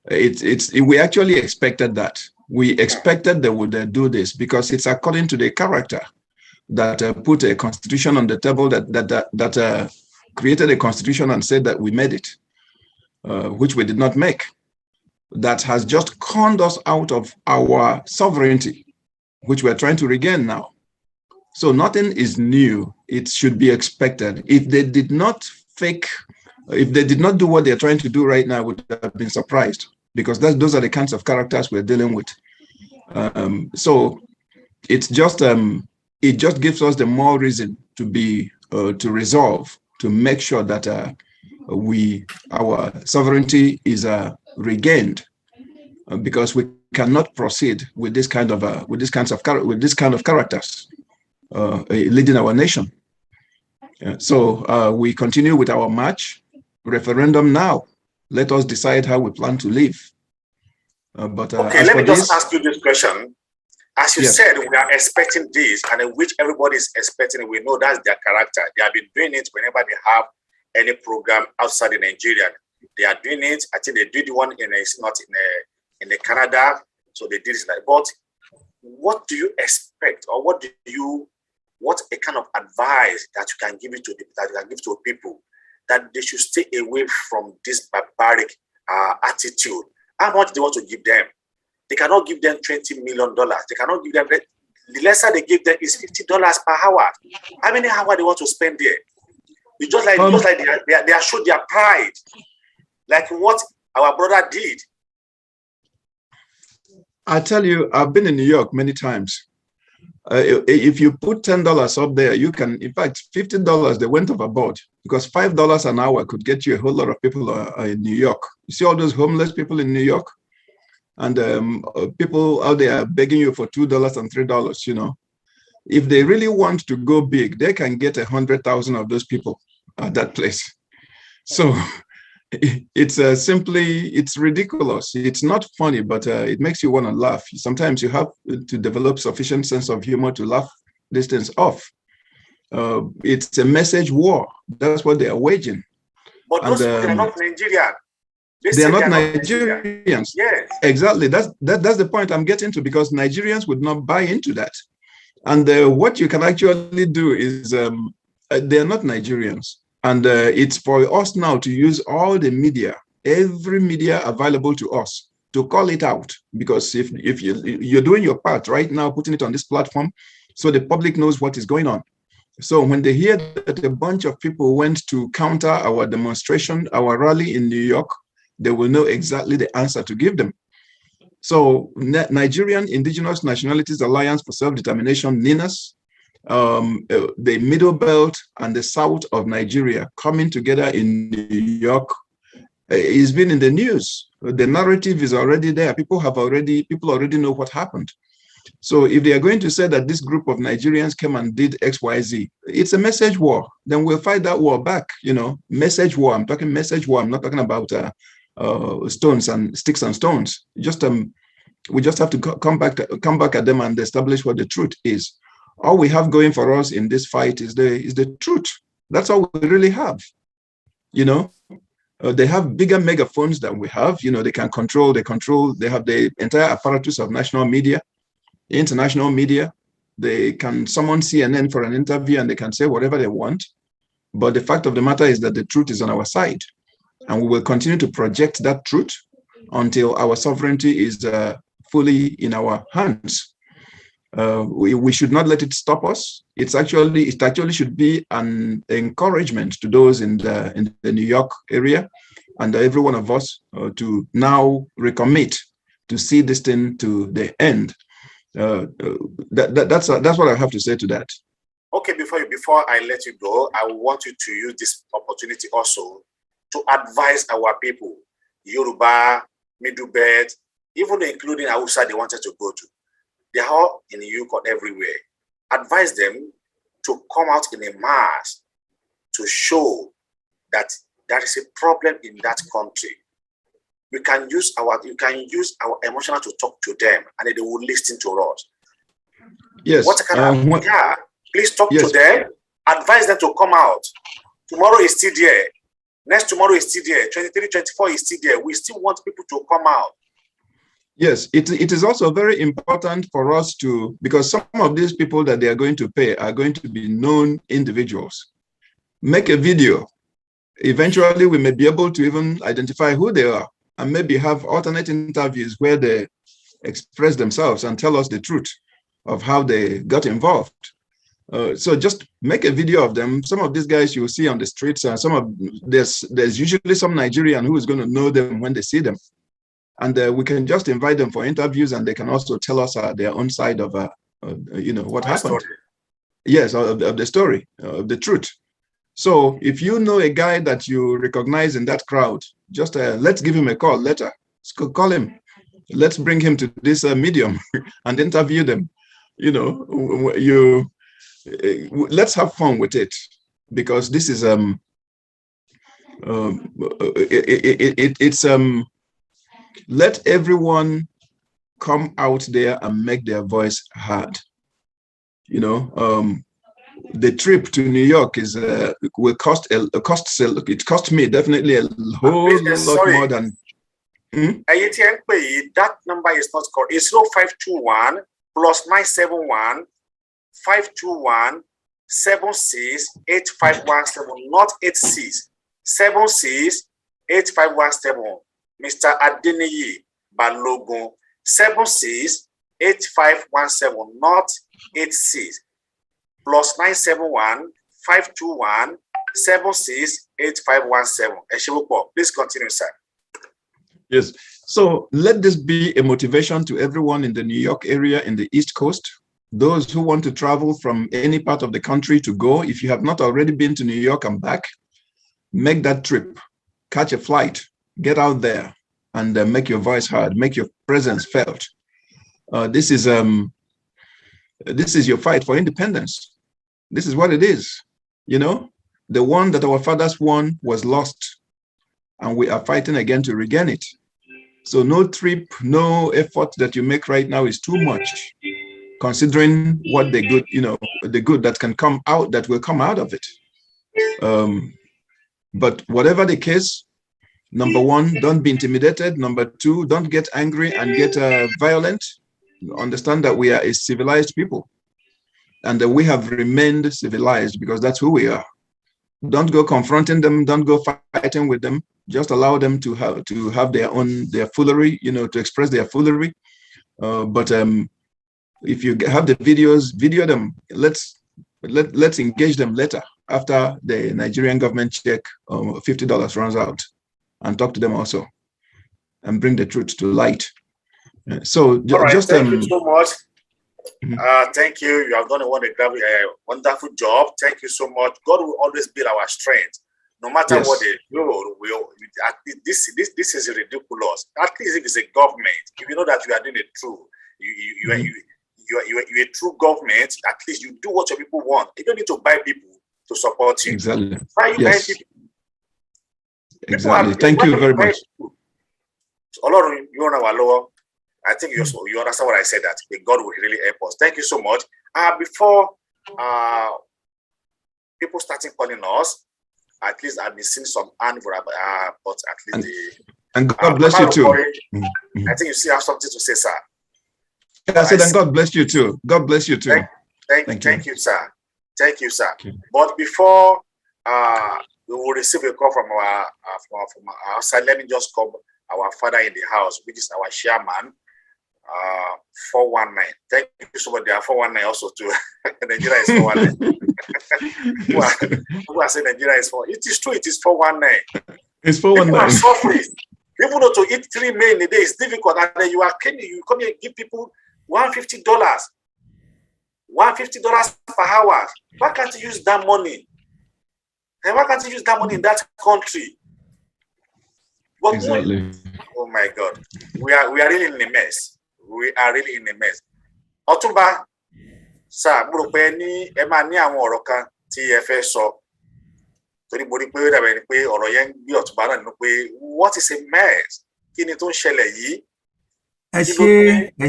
We actually expected that. We expected they would do this because it's according to the character that put a constitution on the table that created a constitution and said that we made it, which we did not make. That has just conned us out of our sovereignty. which we're trying to regain now. So nothing is new. It should be expected. If they did not do what they're trying to do right now, I would have been surprised, because those are the kinds of characters we're dealing with. So it just gives us the more reason to resolve, to make sure that our sovereignty is regained, because we cannot proceed with this kind of characters leading our nation. So we continue with our march. Referendum now. Let us decide how we plan to live. Okay, let me just ask you this question. As you said, we are expecting this, and in which everybody is expecting. We know that's their character. They have been doing it whenever they have any program outside of Nigeria. They are doing it. I think they did one in the Canada, so they did it like. But what do you expect, or what a kind of advice that you can give to people that they should stay away from this barbaric attitude? How much do they want to give them? They cannot give them $20 million. They cannot give them, the lesser they give them is $50 per hour. How many hours they want to spend there? It's just like they showed their pride, like what our brother did. I tell you, I've been in New York many times. If you put $10 up there, you can, in fact, $50, they went overboard, because $5 an hour could get you a whole lot of people in New York. You see all those homeless people in New York? And people out there begging you for $2 and $3, you know. If they really want to go big, they can get 100,000 of those people at that place. So it's it's ridiculous. It's not funny, but it makes you want to laugh. Sometimes you have to develop sufficient sense of humor to laugh these things off. It's a message war. That's what they are waging. But those people are not Nigerian. They are not Nigerians. Yes. Exactly. That's the point I'm getting to, because Nigerians would not buy into that. And what you can actually do is they are not Nigerians. And it's for us now to use all the media, every media available to us, to call it out. Because if you're doing your part right now, putting it on this platform, so the public knows what is going on. So when they hear that a bunch of people went to counter our demonstration, our rally in New York, they will know exactly the answer to give them. So Nigerian Indigenous Nationalities Alliance for Self-Determination, NINAS, the Middle Belt and the South of Nigeria coming together in New York, it's been in the news. The narrative is already there. People already know what happened. So if they are going to say that this group of Nigerians came and did XYZ, it's a message war. Then we'll fight that war back. You know, message war. I'm talking message war. I'm not talking about stones and sticks and stones. We just have to come back at them and establish what the truth is. All we have going for us in this fight is the truth. That's all we really have. You know, they have bigger megaphones than we have. You know, they have the entire apparatus of national media, international media. They can summon CNN for an interview and they can say whatever they want. But the fact of the matter is that the truth is on our side. And we will continue to project that truth until our sovereignty is fully in our hands. We should not let it stop us. It actually should be an encouragement to those in the New York area and every one of us to now recommit to see this thing to the end. That's what I have to say to that. Okay, before I let you go, I want you to use this opportunity also to advise our people, Yoruba, Middle Belt, even including Hausa they wanted to go to. They are all in the UK everywhere. Advise them to come out in a mass to show that there is a problem in that country. You can use our emotional to talk to them, and they will listen to us. Yes. Please talk to them. Advise them to come out. Tomorrow is still there. Next tomorrow is still there. 23, 24 is still there. We still want people to come out. Yes, it is also very important for us to, because some of these people that they are going to pay are going to be known individuals. Make a video. Eventually, we may be able to even identify who they are and maybe have alternate interviews where they express themselves and tell us the truth. of how they got involved. So just make a video of them. Some of these guys you'll see on the streets, and there's usually some Nigerian who is going to know them when they see them, and we can just invite them for interviews, and they can also tell us their own side of what happened. Story. Yes, of the story, of the truth. So if you know a guy that you recognize in that crowd, just let's give him a call later. Let's call him. Let's bring him to this medium and interview them. Let's have fun with it, because this is let everyone come out there and make their voice heard. The trip to New York is will cost it cost me definitely a whole lot more than. That number is not correct. It's 0521 plus 971 521 76 8517, not 86 76 8517. Mr. Adeniyi Balogun 76 8517, not 86 plus 971 521 76 8517. Please continue, sir. Yes. So let this be a motivation to everyone in the New York area, in the East Coast. Those who want to travel from any part of the country to go, if you have not already been to New York and back, make that trip, catch a flight, get out there, and make your voice heard, make your presence felt. This is your fight for independence. This is what it is. The one that our fathers won was lost, and we are fighting again to regain it. So no trip, no effort that you make right now is too much, considering what the good that can come out, that will come out of it. But whatever the case, number one, don't be intimidated. Number two, don't get angry and get violent. Understand that we are a civilized people, and that we have remained civilized because that's who we are. Don't go confronting them. Don't go fighting with them. Just allow them to have their foolery, to express their foolery. But if you have the videos, video them. Let's engage them later after the Nigerian government check $50 runs out, and talk to them also, and bring the truth to light. So just thank you so much. Thank you. You have done a wonderful job. Thank you so much. God will always be our strength, no matter what they do. This is ridiculous. At least if it's a government, if you know that you are doing it true, you're a true government. At least you do what your people want. You don't need to buy people to support you. Exactly. Why you buy people? Exactly. Thank you very much. I think you understand what I said, that God will really help us. Thank you so much. Before people starting calling us, at least I've been seeing some but at least and God bless you too. I think you still have something to say, sir. I said, and God bless you too. God bless you too. Thank you, sir. Thank you, sir. Okay. But before we will receive a call from our outside, let me just call our father in the house, which is our chairman, 419. Thank you so much. They are 419 also too. Nigeria is 419. Who are saying Nigeria is 4? It is true. It is 419. It's 419. People are suffering. People know to eat 3 meals in a day is difficult, and then you come here and give people $150. $150 per hour. Why can't you use that money? And why can't you use that money in that country? But exactly. Oh my God, we are really in a mess. We are really in a mess. Ọ̀túnba, sir, mo rò pé ẹ máa ní àwọn ọ̀rọ̀ kan tí ẹ fẹ́ sọ. Torí mo rí pé ó dàbẹ̀ ni pé ọ̀rọ̀ yẹn ń gbé Ọ̀túnba náà nínú pé what is a mess? Kí ni tó ń ṣẹlẹ̀ yìí? Ẹ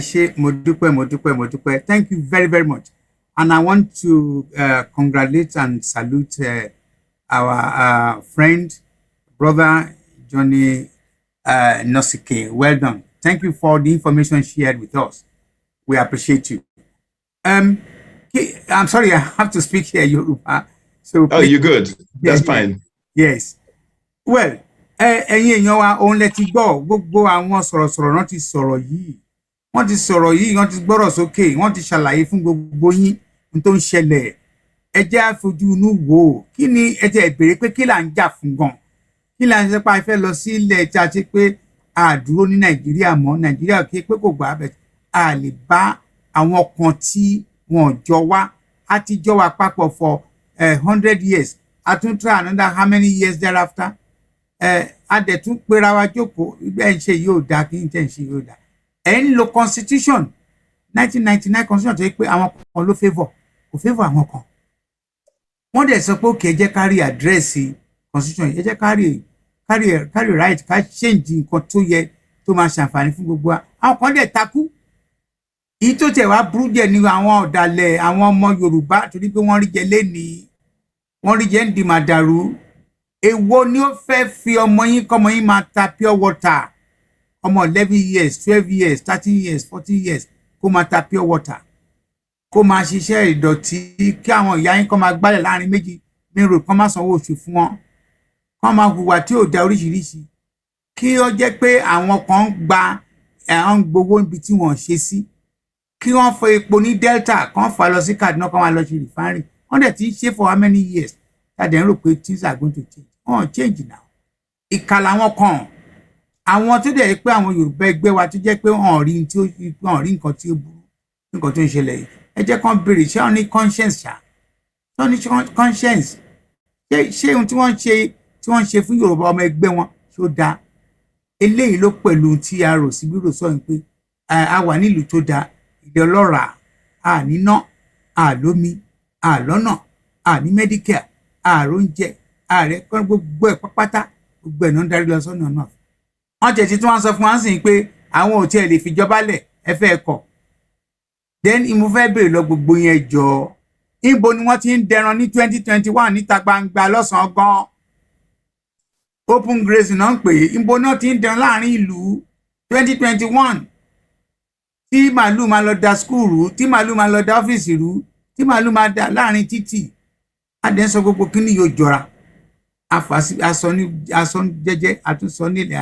ṣé, mo dúpẹ́. Thank you very, very much. And I want to congratulate and salute our friend, brother Johnny Nosike. Well done. Thank you for the information shared with us. We appreciate you. I'm sorry, I have to speak here Yoruba. So please, you're good. That's fine. Yes. Well, ẹ̀yin èèyàn wa òun lẹ ti gbọ́ gbogbo àwọn sọ̀rọ̀sọ̀rọ̀ náà ti sọ̀rọ̀ yìí. wọ́n ti sọ̀rọ̀ yìí, wọ́n ti gbọ́rọ̀ sókè, wọ́n ti ṣàlàyé fún gbogbo yín ohun tó ń ṣẹlẹ̀. Ẹ jẹ́ á fojú inú wò ó. Kí ni ẹ tẹ̀ béèrè pé kí là ń jà fún gan? Kí là ń ṣe pa ìfẹ́ lọ sí ilẹ̀ tí a ti pé a dúró ní Nàìjíríà mọ́, Nàìjíríà kí pé kò gbà bẹ̀. A lè bá àwọn kan tí wọ́n jọ wá, a ti jọ wà papọ̀ for 100 years. A tún try another how many years thereafter? A dẹ̀ tún pera wa jókòó, ibẹ̀ ń ṣe yóò dáa, kí n tẹ̀ ń ṣe yóò dáa. Ẹ ń lo constitution 1999 constitution tó yẹ pé àwọn kan ló favour, kò favour àwọn kan. Wọ́n dẹ̀ sọ pé òkè ẹ jẹ́ ká rí àdírẹ́sì constitution, ẹ jẹ́ ká rí right, ká change nǹkan tó yẹ tó máa ṣàǹfààní fún gbogbo wa. Àwọn kan dẹ̀ takú. Èyí tó tẹ̀ wá burú jẹ́ ní àwọn ọ̀dàlẹ̀ àwọn ọmọ Yorùbá torí pé wọ́n rí jẹ lénìí, wọ́n rí jẹ ń di màdàrú. Èwo ni ó fẹ́ fi ọmọ yín kọ́mọ yín máa ta pure water? Ọmọ 11 years, 12 years, 13 years, 14 years kó máa ta pure water, kó máa ṣiṣẹ́ ìdọ̀tí, kí àwọn ìyá yín kó máa gbálẹ̀ láàrin méjì mérò, kó máa sanwó oṣù fún wọn, kó máa hùwà tí ò da oríṣiríṣi, kí ó jẹ́ pé àwọn kan gba àwọn gbowó níbi tí wọ́n ṣe sí, kí wọ́n fọ epo ní Delta, kán fà lọ sí Kaduna, kán máa lọ sí refinery. Wọ́n dẹ̀ ti ń ṣe for how many years? Tàdé ń rò pé things are going to change. Wọ́n change now. Ìkà làwọn kan. Àwọn tó dẹ̀ pé àwọn Yorùbá ẹgbẹ́ wa tó jẹ́ pé wọ́n rí nǹkan tí ó burú, nǹkan tó ń ṣẹlẹ̀ yìí. Ẹ jẹ́ kán béèrè ṣé wọ́n ní conscience ṣá? Ṣé wọ́n ní conscience? Ṣé ohun tí wọ́n ń ṣe fún Yorùbá ọmọ ẹgbẹ́ wọn ṣó dáa? Eléyìí ló pẹ̀lú tí a rò sí bírò sọ pé a wà nílùú tó dáa, ilé ọlọ́ràá, a níná, a lómi, a lọ́nà, a ní Medicare, a róúnjẹ, ààrẹ kọ́ gbogbo ẹ̀ pápátá, gbogbo ẹ̀ náà ń darí lọ sọ́nà náà. Wọ́n tẹ̀ tí wọ́n sọ fún wa sí pé àwọn ò tiẹ̀ lè fìjọba lẹ̀, ẹ fẹ́ kọ̀. Then mo fẹ́ béèrè lọ gbogbo yẹn jọ. Níbo ni wọ́n ti ń dẹran ní 2021 níta gbangba lọ́sàn-án gan? Open grazing náà ń pè é. Níbo náà ti ń dẹran láàrin ìlú 2021? Tí màálù máa lọ da skul rú, tí màálù máa lọ da ọ́fíìsì rú, tí màálù máa da láàrin títì. Adé ń sọ gbogbo kí ni yóò jọra. Asọ jẹ́jẹ́ àtúnsọ nílẹ̀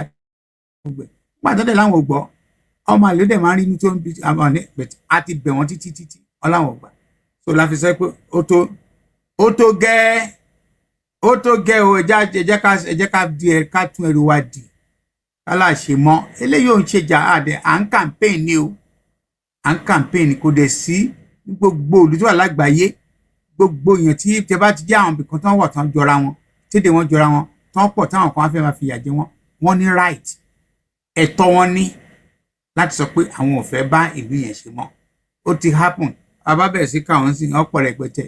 àgbẹ̀. Pàtàkì láwọn ò gbọ́. Ọmọ àlè dẹ̀ máa ń rí inú tó ń bí àwọn àti bẹ̀ wọ́n títí ọláwọn ò gbà. So la fi sọ pé ó tó gẹ́ o, ẹ jẹ́ ká di ẹ̀ ká tún ẹrù wa dì. Kálá ṣe mọ́. Eléyìí ò ń ṣe jà àdẹ à ń campaign ni o. À ń campaign kò dẹ̀ sí gbogbo olùdó àlágbàáyé. Gbogbo èèyàn tí tẹ bá ti jẹ́ àwọn ibìkan tán wọ̀ tán jọra wọn, tédè wọn jọra wọn, tán pọ̀ táwọn kan á fẹ́ máa fìyà jẹ wọn, wọ́n ní right, ẹ̀tọ́ wọn ní láti sọ pé àwọn ò fẹ́ bá ìlú yẹn ṣe mọ́. Ó ti happen, bàbá bẹ̀rẹ̀ sí káwọn sí ọ̀pọ̀ rẹpẹtẹ.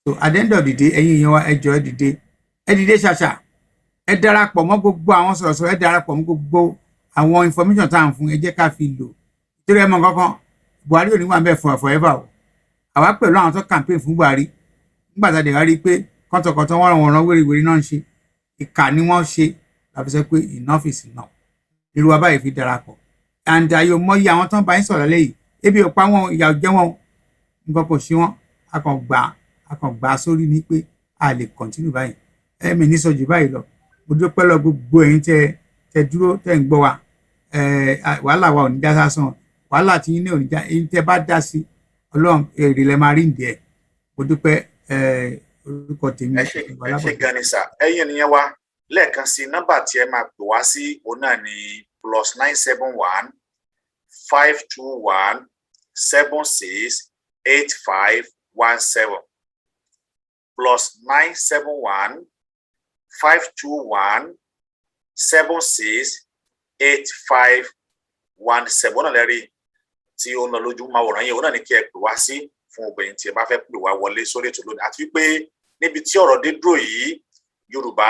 So at the end of the day, ẹ̀yin èèyàn wa ẹ jọ̀ọ́ ẹ dìde ṣàṣà, ẹ darapọ̀ mọ́ gbogbo àwọn sọ̀rọ̀sọ̀rọ̀, ẹ darapọ̀ mọ́ gbogbo àwọn information tá à ń fún, ẹ jẹ́ ká fi lò. Torí ẹ mọ̀ kankan, Buhari ò ní wà ń bẹ̀ forever o. Àwa pẹ̀lú àwọn tó campaign fún Buhari nígbà tá a dẹ̀ wá rí i pé kọ́tọ̀kọ́tọ̀ wọ́n ràn wéréwéré náà ń ṣe, ìkà ni wọ́n ṣe, láti sọ pé enough is enough. Irú wa báyìí fi darapọ̀. And ayò mọ́yì àwọn tó ń bá yín sọ̀rọ̀ lẹ́yìn, ebi ò pa wọn, ìyà ò jẹ wọn, nǹkan kò ṣe wọn, a kàn gbà sórí ni pé a lè continue báyìí. Ẹ̀mí ní sọ jù báyìí lọ. Mo dúpẹ́ lọ gbogbo ẹ̀yin tẹ dúró tẹ̀ ń gbọ́ wa. Wàhálà wa ò ní já sásán, wàhálà tí yín ní ò ní já, ẹ̀yin tẹ bá dá sí Ọlọ́run èrè lẹ máa rí ìdí ẹ̀. Mo dúpẹ́ orúkọ tèmi. Ẹ ṣe gan ni sà. Ẹ̀yin ènìyàn wa lẹ́ẹ̀kan sí nọ́mbà tí ẹ máa pè wá sí òun náà ni +971 521 76 8517 +971 521 76 8517 ọ̀nà lẹ́rìí tí ó ń lọ lójú máwòrán yẹn òun náà ní kí ẹ pè wá sí fún obìnrin tí ẹ bá fẹ́ pè wá wọlé sórí ètò lónìí. Àti wípé níbi tí ọ̀rọ̀ dé dúró yìí, Yorùbá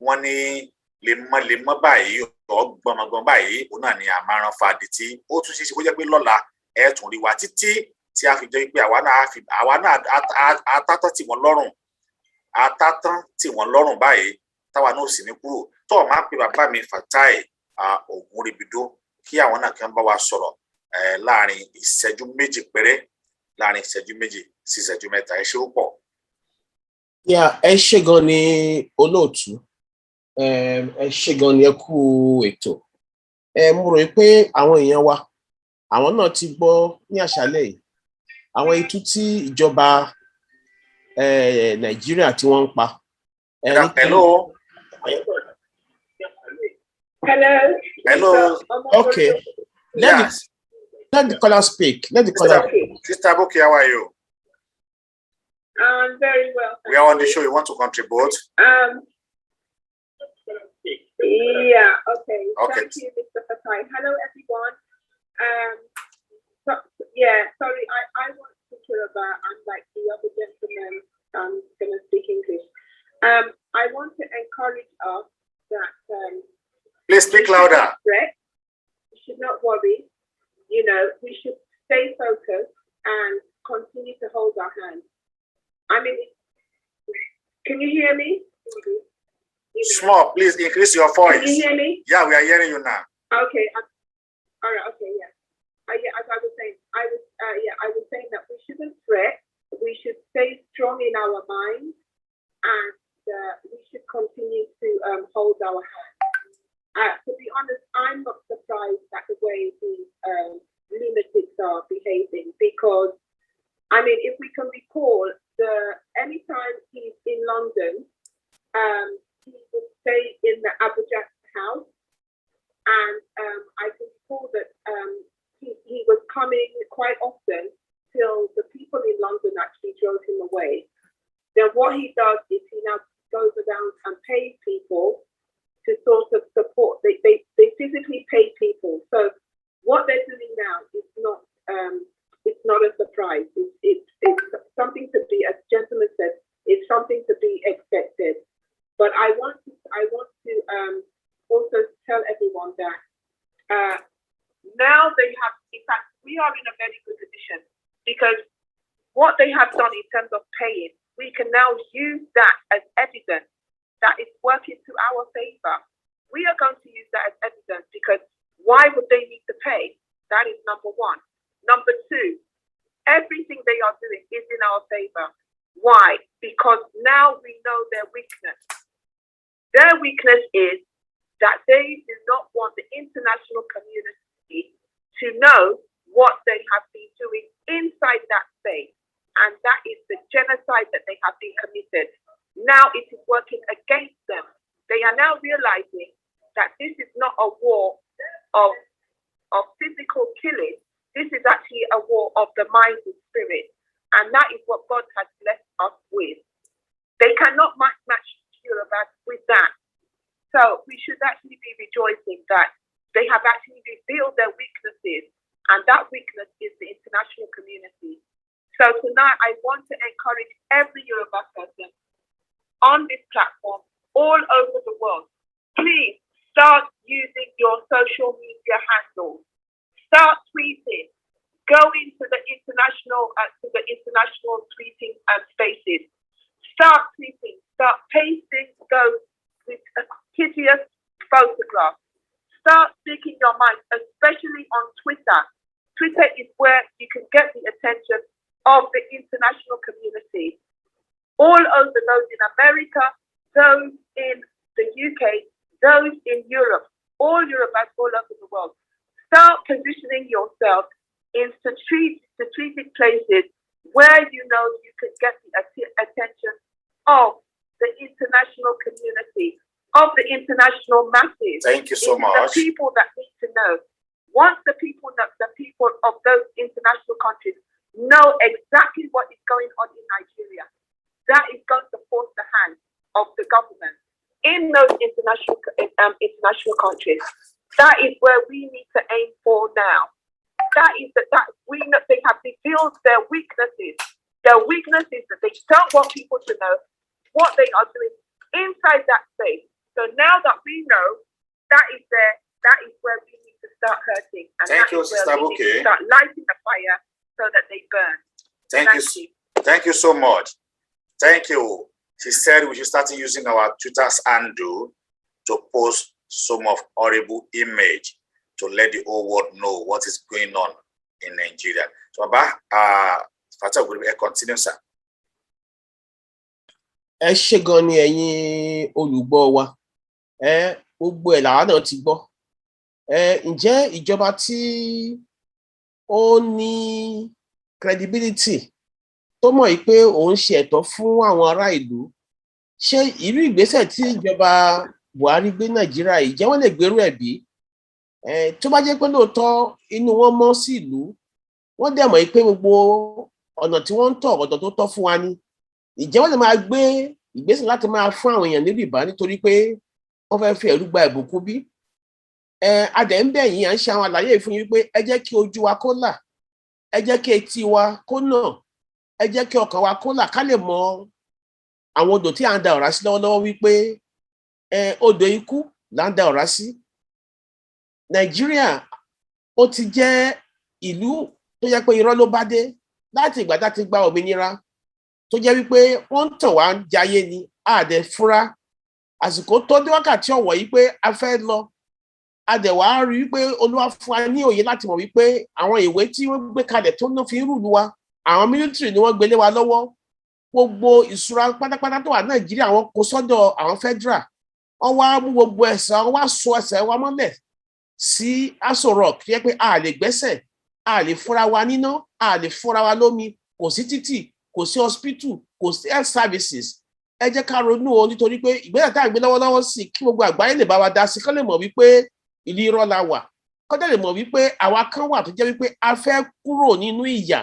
wọ́n ní lemọ́ báyìí ọgbọmọgbọm báyìí òun náà ni àmàràn fàdí tí ó tún ṣe é ṣe kó jẹ́ pé lọ́la ẹ tún rí wa títí tí a fi jẹ́ pé àwa náà atátán tì wọ́n lọ́rùn báyìí táwa náà sì ní kúrò. tó o máa pe bàbá mi Fatai Ògúnrìbìdó kí àwọn náà kí wọ́n bá wa sọ̀rọ̀ láàrin ìṣẹ́jú méjì péré, láàrin ìṣẹ́jú méjì sí ìṣẹ́jú mẹ́ta. Ẹ ṣé púpọ̀. Ẹ ṣé gan ni olóòtú, ẹ ṣé gan ni ẹ kú ètò. Mo rò pé àwọn èèyàn wa àwọn náà ti gbọ́ ní àṣálẹ́ yìí àwọn itú tí ìjọba Nàìjíríà tí wọ́n ń pa. Hello. Hello. Okay. Let the caller speak. Let the caller. Sister Boki, how are you? Very well. We are on the show. You want to contribute? Yeah. Okay. Okay. Thank you, Mr. Fatai. Hello, everyone. Sorry. I want to hear about. Unlike the other gentlemen, I'm going to speak English. I want to encourage us that. Please speak louder. We should not worry. You know, we should stay focused and continue to hold our hands. I mean, can you hear me? Small, please increase your voice. Can you hear me? Yeah, we are hearing you now. Okay. All right. Okay. Yeah. As I was saying, I was saying that we shouldn't fret. We should stay strong in our minds, and we should continue to hold our hands. To be honest, I'm not surprised at the way these lunatics are behaving, because, I mean, if we can recall, anytime he's in London, he would stay in the Abu Dhabi house, and I can recall that he was coming quite often till the people in London actually drove him away. Then what he does is he now goes around and pays people to sort of support. They physically pay people. So what they're doing now is not it's not a surprise. It's something to be, as gentleman said, it's something to be expected. But I want to also tell everyone that now they have, in fact, we are in a very good position, because what they have done in terms of paying, we can now use that as evidence that it's working to our favor. We are going to use that as evidence, because why would they need to pay? That is number one. Number two, everything they are doing is in our favor. Why? Because now we know their weakness. Their weakness is that they do not want the international community to know what they have been doing inside that space. And that is the genocide that they have been committed. Now it is working against them. They are now realizing that this is not a war of physical killing. This is actually a war of the mind and spirit. And that is what God has blessed us with. They cannot match Yoruba with that. So we should actually be rejoicing that they have actually revealed their weaknesses. And that weakness is the international community. So tonight I want to encourage every Yoruba person on this platform all over the world. Please start using your social media handles. Start tweeting. Go into the international tweeting spaces. Start tweeting. Start pasting those with hideous photographs. Start speaking your mind, especially on Twitter. Twitter is where you can get the attention of the international community. All over, those in America, those in the UK, those in Europe, all Europeans all over the world. Start positioning yourself in strategic places where you know you can get the attention of the international community, of the international masses. Thank you so much. The people that need to know. Once the people of those international countries know exactly what is going on in Nigeria, that is going to force the hand of the government in those international countries. That is where we need to aim for now. That we know they have revealed their weaknesses. Their weaknesses that they don't want people to know what they are doing inside that space. So now that we know, that is where we need to start hurting. And Thank you, Sister we need to Buke. start lighting the fire so that they burn. Thank you. Thank you so much. Thank you. She said we should start using our Twitter's handle to post some of horrible image to let the whole world know what is going on in Nigeria. So, Baba, Fatah will continue, sir. Ẹ ṣé gan ni ẹ̀yin olùgbọ́ wa. Gbogbo ẹ̀ làwa náà ti gbọ́. Ǹjẹ́ ìjọba tí ó ní credibility tó mọ̀ pé òun ṣe ẹ̀tọ́ fún àwọn ará ìlú ṣé irú ìgbésẹ̀ tí ìjọba Buhari gbé Nàìjíríà yìí jẹ́ wọ́n lè gbèrú ẹ̀ bí tó bá jẹ́ pé lóòótọ́ inú wọn mọ́ sí ìlú wọ́n dẹ̀ mọ̀ pé gbogbo ọ̀nà tí wọ́n ń tọ̀ ọ̀dọ̀ tó tọ́ fún wa ni ìjẹ́ wọ́n lè máa gbé ìgbésẹ̀ láti máa fún àwọn èèyàn ní rìbá nítorí pé wọ́n fẹ́ fi ẹ̀rú gba ìbùkún bí adẹ̀ ń bẹ̀ yín à ń ṣe àwọn àlàyé fún yín pé ẹ jẹ́ kí ojú wa kó là ẹ jẹ́ kí etí wa kó nà ẹ jẹ́ kí ọkàn wa kó là ká lè mọ àwọn odò tí à ń da ọ̀rá sí lọ́wọ́lọ́wọ́ wípé odò ikú là ń da ọ̀rá sí. Nàìjíríà ó ti jẹ́ ìlú tó jẹ́ pé irọ́ ló bá dé láti ìgbà tá ti gba òmìnira tó jẹ́ wípé wọ́n ń tàn wá jayé ni àdẹ̀ fúra àsìkò tó dé wákàtí ọ̀wọ̀ yìí pé a fẹ́ lọ àdẹ̀ wá rí wípé Olúwa fún wa ní òye láti mọ̀ wípé àwọn ìwé tí wọ́n gbé kalẹ̀ tó ná fi ń rúlu wa àwọn mílítírì ni wọ́n gbélé wa lọ́wọ́ gbogbo ìṣúra pátápátá tó wà Nàìjíríà wọ́n kó sọ́dọ̀ àwọn federal wọ́n wá mú gbogbo ẹ̀sẹ̀ wọ́n wá so ẹsẹ̀ wa mọ́lẹ̀ sí Aso Rock tí yẹ pé a lè gbẹ́sẹ̀ a lè fúnra wa níná a lè fúnra wa lómi kò sí títì kò sí hospital kò sí health services ẹ jẹ́ ká ronú o nítorí pé ìgbésẹ̀ tá à ń gbé lọ́wọ́lọ́wọ́ sí kí gbogbo àgbáyé lè bá wa dá sí kán lè mọ̀ wípé ìlú irọ́ la wà kọ́dẹ̀ lè mọ̀ wípé àwa kan wà tó jẹ́ wípé a fẹ́ kúrò nínú ìyà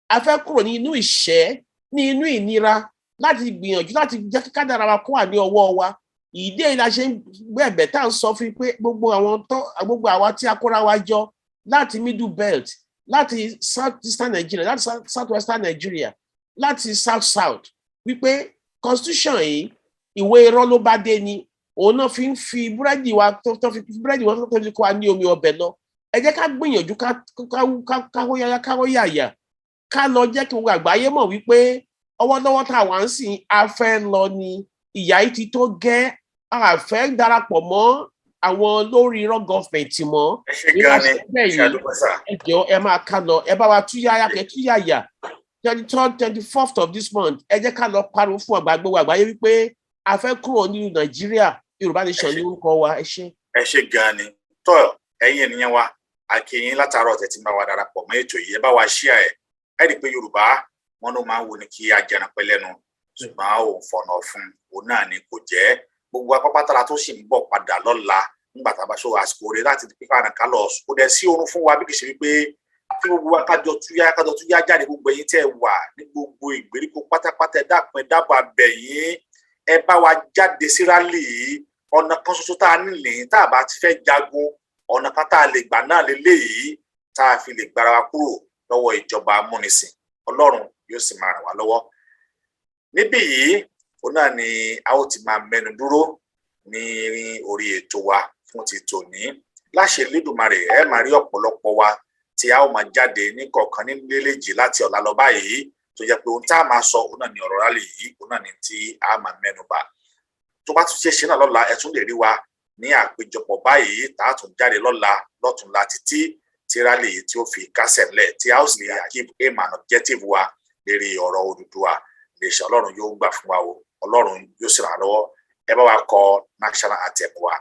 a fẹ́ kúrò nínú ìṣẹ́ ní inú ìnira láti gbìyànjú láti jẹ́ kí kádàrá wa kó wà ní ọwọ́ wa ìdí èyí la ṣe ń gbẹ̀bẹ̀ tá à ń sọ fún pé gbogbo àwa tí a kóra wa jọ láti middle belt láti south eastern Nigeria láti south western Nigeria láti south wípé constitution yìí ìwé irọ́ ló bá dé ni òun náà fi ń fi búrẹ́dì wa tó fi búrẹ́dì wa tó fi kó wa ní omi ọbẹ̀ lọ ẹ jẹ́ ká gbìyànjú káwọ́yàyà ká lọ jẹ́ kí gbogbo àgbáyé mọ̀ wípé ọwọ́lọ́wọ́ tá a wà ń sìn a fẹ́ lọ ni ìyà yìí ti tó gẹ́ a fẹ́ darapọ̀ mọ́ àwọn lórí irọ́ gọ́ọ̀mẹ̀ntì mọ́ ẹ jọ̀ọ́ ẹ máa ká lọ ẹ bá wa túyáyà 23rd 24th of this month ẹ jẹ́ ká lọ pariwo fún gbogbo àgbáyé wípé a fẹ́ kúrò nínú Nàìjíríà Yorùbá nation ní orúkọ wa ẹ ṣé. ẹ ṣé gan ni tó ẹ̀yin ènìyàn wa akínyìn látàárọ̀ tẹ́ ti bá wa darapọ̀ mọ́ ètò yìí ẹ bá wa share ẹ rí i pé Yorùbá wọn ló máa ń wo ni kí ajẹran pẹ́ lẹ́nu ṣùgbọ́n òun fọ̀nà fún òun náà ni kò jẹ́ gbogbo apápátá tó sì ń bọ̀ padà lọ́la nígbà tá a bá ṣó àsìkò rẹ̀ láti pípa àrùn lọ kò dẹ̀ sí oorun fún wa bí kì í ṣe wípé kí gbogbo wa kájọ túyá jáde gbogbo ẹ̀yin tẹ́ wà ní gbogbo ìgbèríko pátápátá ẹ dákun ẹ dábọ̀ abẹ̀ yín ẹ bá wa jáde sí rálì ọ̀nà kan ṣoṣo tá a nílè tá a bá ti fẹ́ jagun ọ̀nà kan tá a lè gbà náà lélẹ́yìí tá a fi lè gbára wa kúrò lọ́wọ́ ìjọba amúnisìn Ọlọ́run yóò sì máa ràn wá lọ́wọ́ níbí yìí òun náà ni a ó ti máa mẹ́nu dúró ní orí ètò wa fún ti tòní láṣẹ Elédùmarè ẹ máa rí ọ̀pọ̀lọpọ̀ wa tí a ó máa jáde ní kọ̀ọ̀kan ní léléjì láti ọ̀la lọ báyìí tó jẹ́ pé ohun tá a máa sọ òun náà ni ọ̀rọ̀ rálì yìí òun náà ni tí a máa mẹ́nu bà tó bá tún ṣe náà lọ́la ẹ tún lè rí wa ní àpéjọpọ̀ báyìí tá a tún jáde lọ́la lọ́tùnla títí tí rálì yìí tí ó fi kásẹ̀ ńlẹ̀ tí a ó sì lè achieve aim and objective wa lérí ọ̀rọ̀ Odùduwà lè ṣe Ọlọ́run yóò gbà fún wa o Ọlọ́run yóò sì ràn án lọ́wọ́ ẹ bá wa kọ national anthem wa.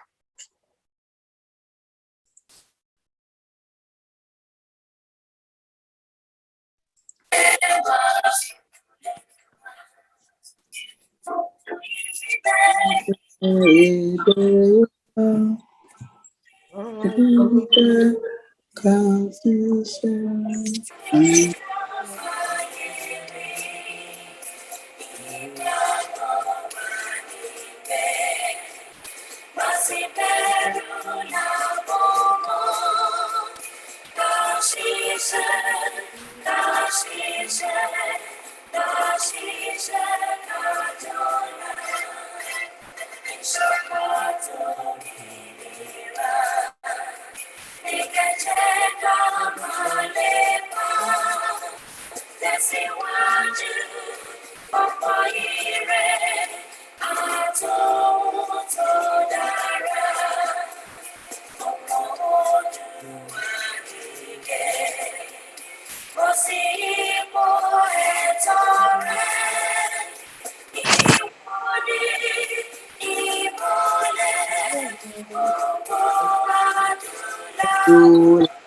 Ooh.